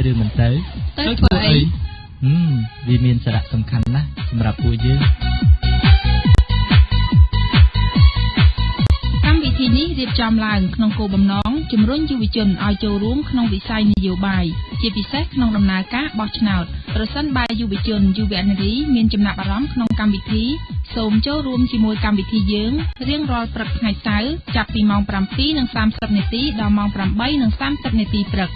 tới rồi mình tới vậy vì miền sẽ đặt tầm khăn đóសម្រាប់ពួកយើងកម្មវិធីនេះរៀបចំឡើងក្នុងគោលបំណងជំរុញយុវជនឲ្យចូលរួមក្នុងវិស័យនយោបាយជាពិសេសក្នុងដំណើរការបោះឆ្នោតប្រសិនបើយុវជនយុវនារីមានចំណាប់អារម្មណ៍ក្នុងកម្មវិធីសូមចូលរួមជាមួយកម្មវិធីយើងរៀងរាល់ព្រឹកថ្ងៃសៅរ៍ចាប់ពីម៉ោង 7:30 នាទីដល់ម៉ោង 8:30 នាទីព្រឹក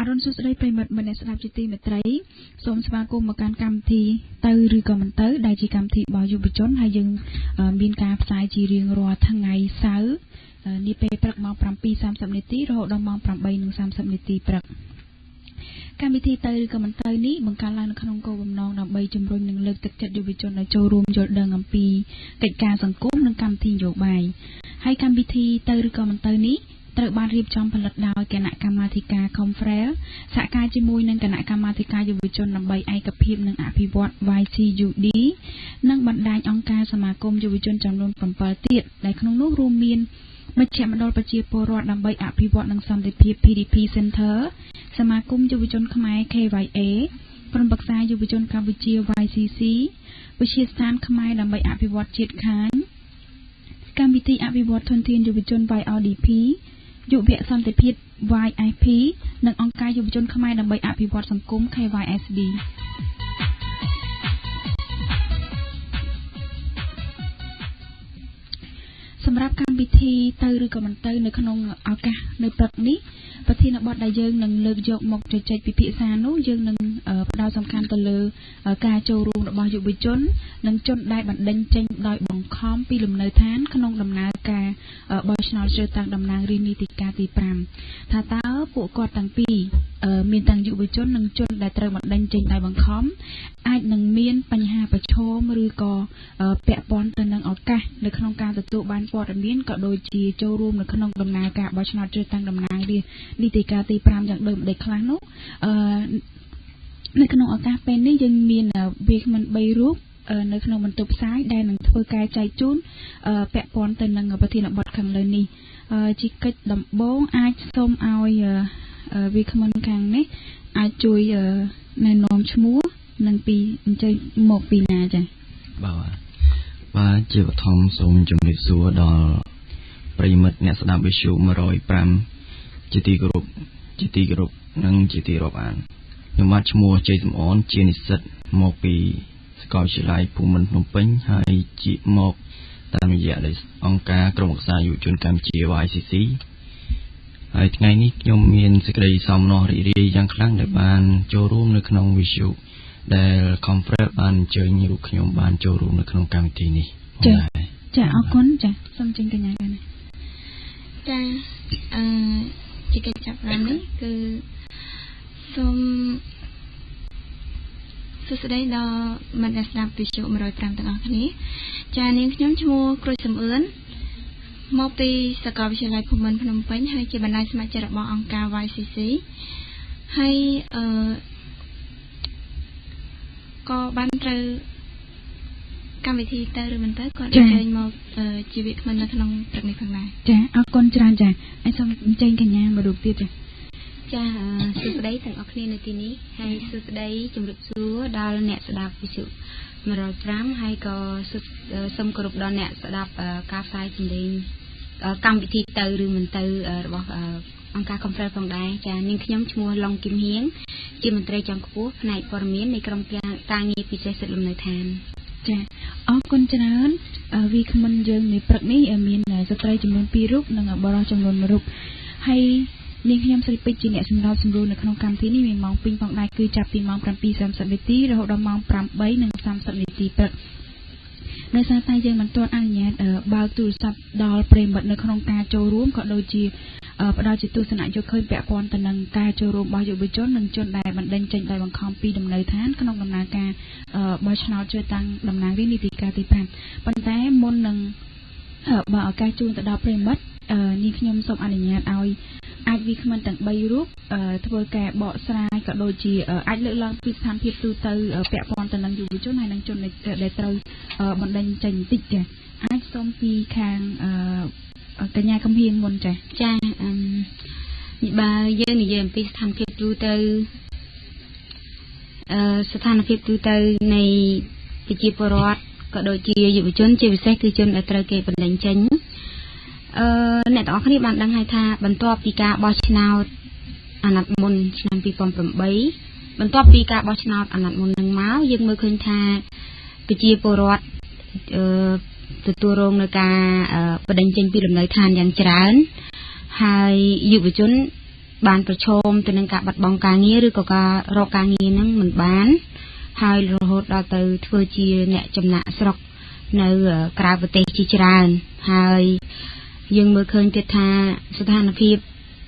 អរុនសុស្ដីប្រិមិត្តអ្នកស្ដាប់ជាទីមេត្រីសូមស្វាគមន៍មកកាន់កម្មវិធីទៅឬក៏មិនទៅដែលជាកម្មវិធីរបស់យុវជនហើយយើងមានការផ្សាយជារៀងរាល់ថ្ងៃសៅរ៍នាពេលព្រឹកម៉ោង 7:30 នាទីរហូតដល់ម៉ោង 8:30 នាទីព្រឹកកម្មវិធីទៅឬក៏មិនទៅនេះបង្កើតឡើងនៅក្នុងគោលបំណងដើម្បីជំរុញនិងលើកទឹកចិត្តយុវជនឲ្យចូលរួមយល់ដឹងអំពីកិច្ចការសង្គមនិងកម្មវិធីនយោបាយហើយកម្មវិធីទៅឬក៏មិនទៅនេះត្រូវបានរៀបចំផលិតដោយគណៈកម្មាធិការ Conference សហការជាមួយនឹងគណៈកម្មាធិការយុវជនដើម្បីឯកភាពនិងអភិវឌ្ឍ YCUD និងបណ្ដាញអង្គការសមាគមយុវជនចំនួន 7 ទៀតដែលក្នុងនោះរួមមានមជ្ឈមណ្ឌលប្រជាពលរដ្ឋដើម្បីអភិវឌ្ឍនិងសន្តិភាព PDP Center សមាគមយុវជនខ្មែរ KYA ក្រុមប្រឹក្សាយុវជនកម្ពុជា YCC វិទ្យាស្ថានខ្មែរដើម្បីអភិវឌ្ឍជាតិខាងកម្មវិធីអភិវឌ្ឍធនធានយុវជន YRDP យុវសន្តិភាព YIP និងអង្គការយុវជនខ្មែរដើម្បីអភិវឌ្ឍសង្គម KYSD សម្រាប់កម្មវិធីទៅឬក៏មិនទៅនៅក្នុងឱកាសនៅព្រឹកនេះប្រធានបទដែលយើងនឹងលើកយកមកជជែកពិភាក្សានោះយើងនឹងផ្ដោតសំខាន់ទៅលើការចូលរួមរបស់យុវជននិងជនដែលបណ្ដេញចេញដោយបង្ខំពីលំនៅឋានក្នុងដំណើរការបោះឆ្នោតជ្រើសតាំងតំណាងរាស្ត្រនីតិកាលទី 5 ថាតើពួកគាត់ទាំងពីរមានទាំងយុវជននិងជនដែលត្រូវបណ្ដេញចេញដោយបង្ខំអាចនឹងមានបញ្ហាប្រឈមឬក៏ពាក់ព័ន្ធទៅនឹងឱកាសនៅក្នុងការទទួលបានព័ត៌មានក៏ដូចជាចូលរួមនៅក្នុងដំណើរការបោះឆ្នោតជ្រើសតាំងតំណាងរាស្ត្រនីតិកាលទី 5 យ៉ាងដូចម្ដេចខ្លះនោះនៅក្នុងឱកាសពេលនេះយើងមានវាគ្មិន 3 រូបនៅក្នុងបន្ទប់ផ្សាយដែលនឹងធ្វើការចែកជូនពាក់ព័ន្ធទៅនឹងប្រធានបទខាងលើនេះជាកិច្ចដំបូងអាចសូមឲ្យវាគ្មិនខាងនេះអាចជួយណែនាំឈ្មោះនិងពីអញ្ជើញមកពីណាចា៎បាទជាបឋមសូមជម្រាបសួរដល់ប្រិយមិត្តអ្នកស្ដាប់វិទ្យុ 105 ជាទីគោរពនិងជាទីរាប់អានខ្ញុំបាទឈ្មោះជ័យសំអនជានិស្សិតមកពីសាកលវិទ្យាល័យភូមិន្ទភ្នំពេញហើយជាមកតាមរយៈអង្គការក្រុមប្រឹក្សាយុវជនកម្ពុជា YCC ហើយថ្ងៃនេះខ្ញុំមានសេចក្តីសោមនស្សរីករាយយ៉ាងខ្លាំងដែលបានចូលរួមនៅក្នុងវិទ្យុដែល Conference បានអញ្ជើញរូបខ្ញុំបានចូលរួមនៅក្នុងកម្មវិធីនេះចាអរគុណចាសូមចេញកញ្ញាកាន់ចាជាកិច្ចចាប់ផ្ដើមនេះគឺសូមសួស្តីដល់មិត្តអ្នកស្ដាប់វិទ្យុ 105 ទាំងអស់គ្នាចានាងខ្ញុំឈ្មោះក្រូចសំអឿនមកពីសាកលវិទ្យាល័យភូមិន្ទភ្នំពេញហើយជាបណ្ដាញសមាជិករបស់អង្គការ YCC ហើយក៏បានត្រូវកម្មវិធីទៅឬមិនទៅគាត់អញ្ជើញមកជាវាគ្មិននៅក្នុងព្រឹកនេះផងដែរចាអរគុណច្រើនចាហើយសូមអញ្ជើញកញ្ញាមួយរូបទៀតចាសួស្តីទាំងអស់គ្នានៅទីនេះហើយសួស្តីជំរាបសួរដល់អ្នកស្ដាប់វិទ្យុ 105 ហើយក៏សូមគោរពដល់អ្នកស្ដាប់ការផ្សាយសម្លេងកម្មវិធីទៅឬមិនទៅរបស់អង្គការ Conference ផងដែរចានាងខ្ញុំឈ្មោះឡុងគឹមហៀងជាមន្ត្រីជាន់ខ្ពស់ផ្នែកព័ត៌មាននៃក្រុមការងារពិសេសសិទ្ធិលំនៅឋានចាអរគុណច្រើនវាគ្មិនយើងនៅព្រឹកនេះមានស្ត្រីចំនួន 2 រូបនិងបុរសចំនួន 1 រូបហើយនាងខ្ញុំស្រីពេជ្រជាអ្នកសម្របសម្រួលនៅក្នុងកម្មវិធីនេះមានម៉ោង 2 ផងដែរគឺចាប់ពីម៉ោង 7:30 នាទីរហូតដល់ម៉ោង 8:30 នាទីព្រឹកនៅសារតែយើងមិនទាន់អនុញ្ញាតបើកទូរស័ព្ទដល់ប្រិយមិត្តនៅក្នុងការចូលរួមក៏ដូចជាផ្ដល់ជាទស្សនៈយកឃើញពាក់ព័ន្ធទៅនឹងការចូលរួមរបស់យុវជននិងជនដែលបណ្ដេញចេញដោយបង្ខំពីដំណើរឋានក្នុងដំណើរការបោះឆ្នោតជ្រើសតាំងតំណាងរាស្ត្រនីតិកាលទី 5 ប៉ុន្តែមុននឹងបើឱកាសជូនទៅដល់ប្រិយមិត្តនាងខ្ញុំសូមអនុញ្ញាតឲ្យអាចវាគ្មិនទាំង 3 រូបធ្វើការបកស្រាយក៏ដូចជាអាចលើកឡើងពីស្ថានភាពទូទៅពាក់ព័ន្ធទៅនឹងយុវជនហើយនិងជនដែលត្រូវបណ្ដេញចេញបន្តិចចា អាចសូមពីខាងកញ្ញាកំហៀងមុនចាចាបើយើងនិយាយអំពីស្ថានភាពទូទៅស្ថានភាពទូទៅនៃប្រជាពលរដ្ឋក៏ដូចជាយុវជនជាពិសេសគឺជនដែលត្រូវគេបណ្តេញចេញអ្នកទាំងអស់គ្នាបានដឹងហើយថាបន្ទាប់ពីការបោះឆ្នោតអាណត្តិមុនឆ្នាំ2008បន្ទាប់ពីការបោះឆ្នោតអាណត្តិមុននឹងមកយើងមើលឃើញថាប្រជាពលរដ្ឋទទួលរងនឹងការបដិញ្ញចេញពីលំនៅឋានយ៉ាងច្រើនហើយយុវជនបានប្រឈមទៅនឹងការបាត់បង់ការងារឬក៏ការរកការងារនឹងមិនបានហើយរហូតដល់ទៅធ្វើជាអ្នកចំណាក់ស្រុកនៅក្រៅប្រទេសជាច្រើនហើយយើងមើលឃើញទៀតថាស្ថានភាព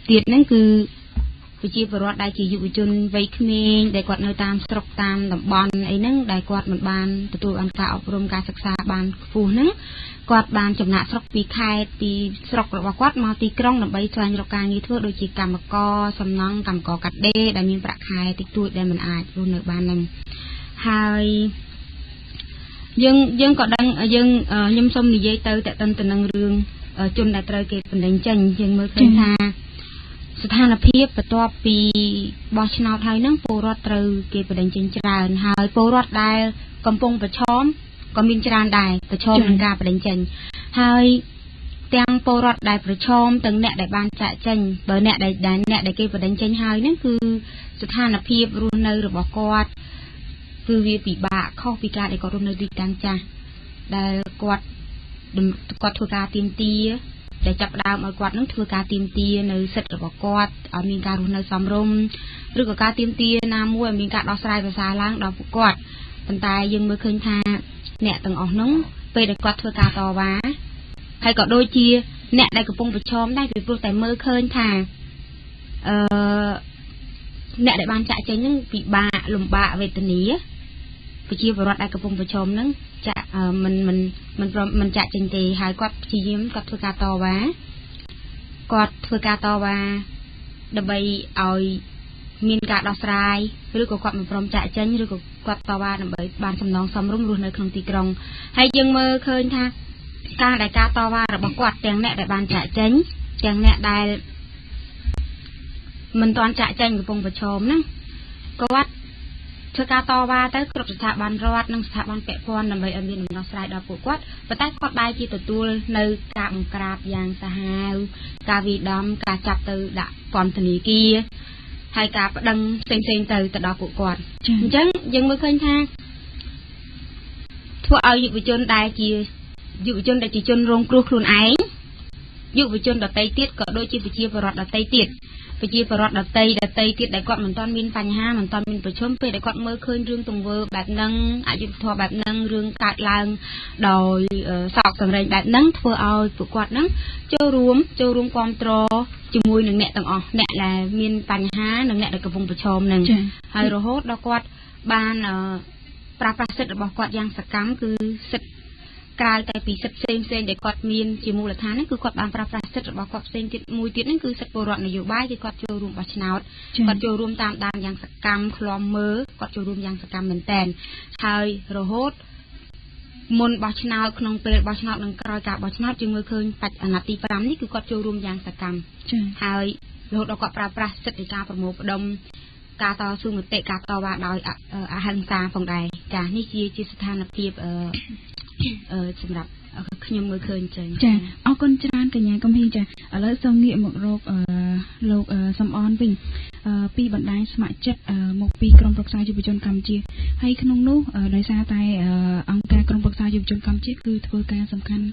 ទៀតហ្នឹងគឺប្រជាពលរដ្ឋដែលជាយុវជនវ័យក្មេងដែលគាត់នៅតាមស្រុកតាមតំបន់អីហ្នឹងដែលគាត់មិនបានទទួលបានការអប់រំការសិក្សាបានខ្ពស់ហ្នឹងគាត់បានចំណាក់ស្រុកពីខេត្តពីស្រុករបស់គាត់មកទីក្រុងដើម្បីស្វែងរកការងារធ្វើដូចជាកម្មករសំណង់កម្មករកាត់ដេរដែលមានប្រាក់ខែតិចតួចដែលមិនអាចរស់នៅបានហ្នឹងហើយយើងក៏ដឹងយើងខ្ញុំសូមនិយាយទៅតើទៅនឹងរឿងជនដែលត្រូវគេបណ្តេញចេញយើងមើលឃើញថាស្ថានភាពបន្ទាប់ពីបោះឆ្នោតហើយហ្នឹងពលរដ្ឋត្រូវគេបណ្តេញចេញច្រើនហើយពលរដ្ឋដែលកំពុងប្រឈមក៏មានច្រើនដែរប្រឈមនឹងការបណ្តេញចេញហើយទាំងពលរដ្ឋដែលប្រឈមទាំងអ្នកដែលបានចាក់ចេញបើអ្នកដែលគេបណ្តេញចេញហើយហ្នឹងគឺស្ថានភាពរស់នៅរបស់គាត់គឺវាពិបាកខុសពីការដែលគាត់រស់នៅទីតាំងចាស់ដែលគាត់ធ្វើការទាមទារដែលចាប់ដើមឲ្យគាត់នឹងធ្វើការទាមទារនៅសិទ្ធិរបស់គាត់ឲ្យមានការរស់នៅសមរម្យឬក៏ការទាមទារណាមួយឲ្យមានការដោះស្រាយប្រសើរឡើងដល់ពួកគាត់ប៉ុន្តែយើងមើលឃើញថាអ្នកទាំងអស់នោះពេលដែលគាត់ធ្វើការតវ៉ាហើយក៏ដូចជាអ្នកដែលកំពុងប្រឈមដែរពីព្រោះតែមើលឃើញថាអ្នកដែលបានចាក់ចេញនឹងពិបាកលំបាកវេទនាប្រជាពលរដ្ឋដែលកំពុងប្រឈមនឹងចាក់មិនចាក់ចេញទេហើយគាត់ព្យាយាមគាត់ធ្វើការតវ៉ាដើម្បីឲ្យមានការដោះស្រាយឬក៏គាត់មិនព្រមចាក់ចេញឬក៏គាត់តវ៉ាដើម្បីបានសំណងសមរម្យរស់នៅក្នុងទីក្រុងហើយយើងមើលឃើញថាការតវ៉ារបស់គាត់ទាំងអ្នកដែលបានចាក់ចេញទាំងអ្នកដែលមិនទាន់ចាក់ចេញកំពុងប្រឈមហ្នឹងគាត់ធ្វើការតវ៉ាទៅគ្រប់ស្ថាប័នរដ្ឋនិងស្ថាប័នពាក់ព័ន្ធដើម្បីឲ្យមានដំណោះស្រាយដល់ពួកគាត់ប៉ុន្តែគាត់បែរជាទទួលនៅការបង្ក្រាបយ៉ាងសាហាវការវាយដំការចាប់ទៅដាក់ពន្ធនាគារហើយការប្តឹងផ្សេងទៅដល់ពួកគាត់អញ្ចឹងយើងមើលឃើញថាធ្វើឲ្យយុវជនដែលជាជនរងគ្រោះខ្លួនឯងយុវជនដទៃទៀតក៏ដូចជាប្រជាពលរដ្ឋដទៃទៀតដែលគាត់មិនទាន់មានបញ្ហាមិនទាន់មានប្រឈមពេលដែលគាត់មើលឃើញរឿងទង្វើបែបហ្នឹងអយុត្តិធម៌បែបហ្នឹងរឿងកើតឡើងដោយសោកសង្រេងបែបហ្នឹងធ្វើឲ្យពួកគាត់ហ្នឹងចូលរួមគាំទ្រជាមួយនឹងអ្នកទាំងអស់អ្នកដែលមានបញ្ហានិងអ្នកដែលកំពុងប្រឈមហ្នឹងហើយរហូតដល់គាត់បានប្រើប្រាស់សិទ្ធិរបស់គាត់យ៉ាងសកម្មគឺសិទ្ធិក្រៅតែពីសិទ្ធិផ្សេងដែលគាត់មានជាមូលដ្ឋានហ្នឹងគឺគាត់បានប្រើប្រាស់សិទ្ធិរបស់គាត់ផ្សេងទៀតមួយទៀតហ្នឹងគឺសិទ្ធិពលរដ្ឋនយោបាយគឺគាត់ចូលរួមបោះឆ្នោតគាត់ចូលរួមតាមដានយ៉ាងសកម្មឃ្លាំមើលគាត់ចូលរួមយ៉ាងសកម្មមែនតើហើយរហូតមុនបោះឆ្នោតក្នុងពេលបោះឆ្នោតនិងក្រោយការបោះឆ្នោតយើងមើលឃើញបច្ចុប្បន្នអាណត្តិទី5នេះគឺគាត់ចូលរួមយ៉ាងសកម្មហើយរហូតដល់គាត់ប្រើប្រាស់សិទ្ធិនៃការប្រមូលផ្ដុំការតស៊ូមតិការតវ៉ាដោយអហិង្សាផងដែរចានេះជាស្ថានភាពសម្រាប់ខ្ញុំមើលឃើញចឹងចាអរគុណច្រើនកញ្ញាកំហៀងចាឥឡូវសូមងាកមករកលោកសំអនវិញពីបណ្ដាញស្ម័គ្រចិត្តមកពីក្រុមប្រឹក្សាយុវជនកម្ពុជាហើយក្នុងនោះដោយសារតែអង្គការក្រុមប្រឹក្សាយុវជនកម្ពុជាគឺធ្វើការសំខាន់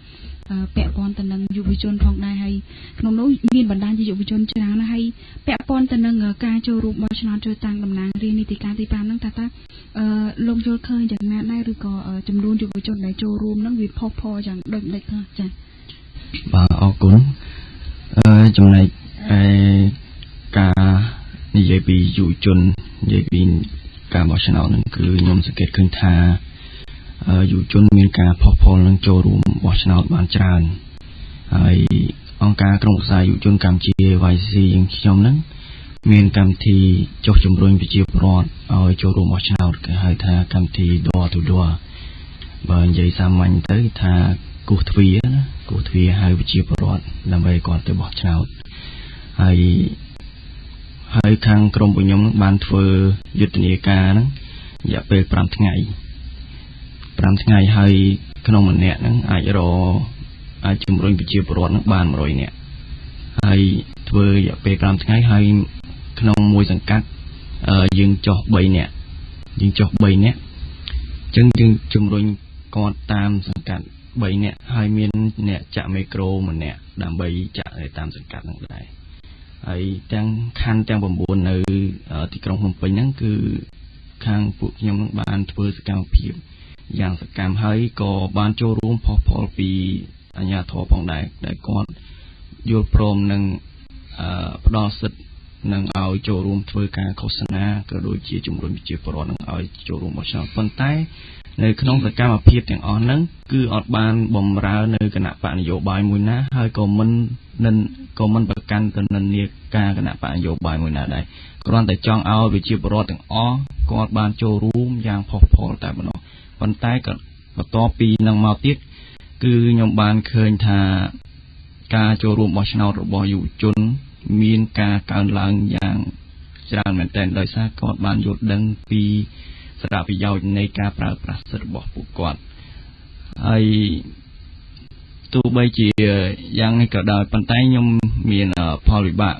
ពាក់ព័ន្ធទៅនឹងយុវជនផងដែរហើយក្នុងនោះមានបណ្ដាញយុវជនច្រើនណាស់ហើយពាក់ព័ន្ធទៅនឹងការចូលរួមបោះឆ្នោតជ្រើសតាំងតំណាងរាស្ត្រនីតិកាលទី5ហ្នឹងតើលោកយល់ឃើញយ៉ាងណាដែរឬក៏ចំនួនយុវជនដែលចូលរួមហ្នឹងវាផុសផុលយ៉ាងដូចម្ដេចខ្លះចា៎បាទអរគុណចំណែកការនិយាយពីយុវជននិយាយពីការបោះឆ្នោតហ្នឹងគឺខ្ញុំសង្កេតឃើញថាយុវជនមានការផុសផុលនិងចូលរួមបោះឆ្នោតបានច្រើនហើយអង្គការក្រុមប្រឹក្សាយុវជនកម្ពុជា YC យើងខ្ញុំហ្នឹងមានកម្មវិធីចុះជំរុញប្រជាពលរដ្ឋឲ្យចូលរួមបោះឆ្នោតគេហៅថាកម្មវិធី Door to Door បើនិយាយសាមញ្ញទៅថា គូទ្វាណាគូទ្វាហើយវិជាបរដ្ឋដើម្បីគាត់ទៅបោះឆ្នោតហើយខាងក្រុមពួកខ្ញុំបានធ្វើយុទ្ធនាការហ្នឹងរយៈពេល5ថ្ងៃហើយក្នុងម្នាក់ហ្នឹងអាចជំរុញវិជាបរដ្ឋហ្នឹងបាន100នាក់ហើយធ្វើរយៈពេល5ថ្ងៃហើយក្នុងមួយសង្កាត់យើងចុះ3នាក់អញ្ចឹងយើងជំរុញគាត់តាមសង្កាត់3នាក់ហើយមានអ្នកចាក់មីក្រូ1នាក់ដើម្បីចាក់តាមសង្កាត់ហ្នឹងដែរហើយទាំងខណ្ឌទាំង9នៅទីក្រុងភ្នំពេញហ្នឹងគឺខាងពួកខ្ញុំនឹងបានធ្វើសកម្មភាពយ៉ាងសកម្មហើយក៏បានចូលរួមផុសផុលពីអាជ្ញាធរផងដែរដែលគាត់យល់ព្រមនឹងផ្ដល់សិទ្ធិនឹងឲ្យចូលរួមធ្វើការឃោសនាក៏ដូចជាជំរុញវិជាបរដ្ឋនឹងឲ្យចូលរួមបោះឆ្នោតប៉ុន្តែនៅក្នុងសកម្មភាពទាំងអស់ហ្នឹងគឺអត់បានបំរើនៅគណៈបកនយោបាយមួយណាហើយក៏មិនប្រកាន់ទៅនិន្នាការគណៈបកនយោបាយមួយណាដែរគ្រាន់តែចង់ឲ្យវិជាបរដ្ឋទាំងអស់គាត់បានចូលរួមយ៉ាងផុសផុលតែប៉ុណ្ណោះប៉ុន្តែក៏បន្ទាប់ពីនឹងមកទៀតគឺខ្ញុំបានឃើញថាការចូលរួមបោះឆ្នោតរបស់យុវជនមានការកើនឡើងយ៉ាងច្រើនមែនទែនដោយសារគាត់បានយល់ដឹងពីសារៈប្រយោជន៍នៃការប្រើប្រាស់សិទ្ធិរបស់ពួកគាត់ហើយទោះបីជាយ៉ាងនេះក៏ដោយប៉ុន្តែខ្ញុំមានផលវិបាក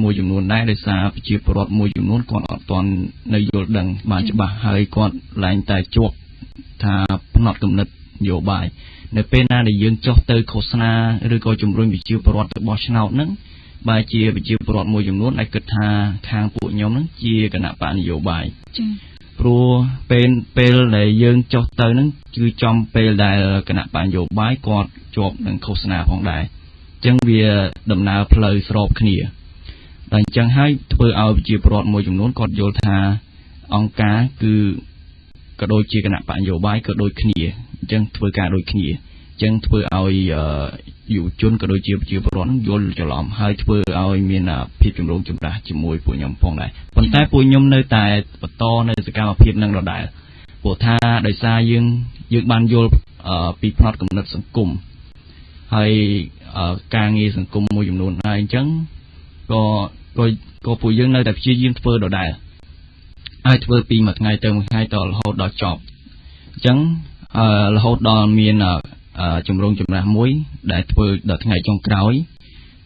មួយចំនួនដែរដោយសារប្រជាពលរដ្ឋមួយចំនួនគាត់អត់ទាន់នៅយល់ដឹងបានច្បាស់ហើយគាត់ឡើងតែជាប់ថាផ្នត់គំនិតនយោបាយនៅពេលណាដែលយើងចុះទៅឃោសនាឬក៏ជំរុញប្រជាពលរដ្ឋទៅបោះឆ្នោតហ្នឹងបែរជាប្រជាពលរដ្ឋមួយចំនួនដែលគិតថាខាងពួកខ្ញុំហ្នឹងជាគណៈបកនយោបាយចា៎ព្រោះពេលដែលយើងចុះទៅហ្នឹងគឺចំពេលដែលគណៈបកនយោបាយគាត់ជាប់នឹងឃោសនាផងដែរអញ្ចឹងវាដំណើរផ្លូវស្របគ្នាតែអញ្ចឹងហើយធ្វើឲ្យប្រជាពលរដ្ឋមួយចំនួនគាត់យល់ថាអង្គការគឺក៏ដូចជាគណៈបកនយោបាយក៏ដូចគ្នាអញ្ចឹងធ្វើការដូចគ្នាអញ្ចឹងធ្វើឲ្យយុវជនក៏ដូចជាប្រជាពលរដ្ឋយល់ច្រឡំហើយធ្វើឲ្យមានភាពចម្រូងចម្រាសជាមួយពួកខ្ញុំផងដែរប៉ុន្តែពួកខ្ញុំនៅតែបន្តនៅសកម្មភាពនឹងដដែលព្រោះថាដោយសារយើងបានយល់ពីផ្នត់គំនិតសង្គមហើយការងារសង្គមមួយចំនួនហើយអញ្ចឹងក៏ពួកយើងនៅតែព្យាយាមធ្វើដដែលហើយធ្វើពីមួយថ្ងៃទៅមួយថ្ងៃតរហូតដល់ចប់អញ្ចឹងរហូតដល់មានជំរងចម្រាស់មួយដែលធ្វើដល់ថ្ងៃចុងក្រោយ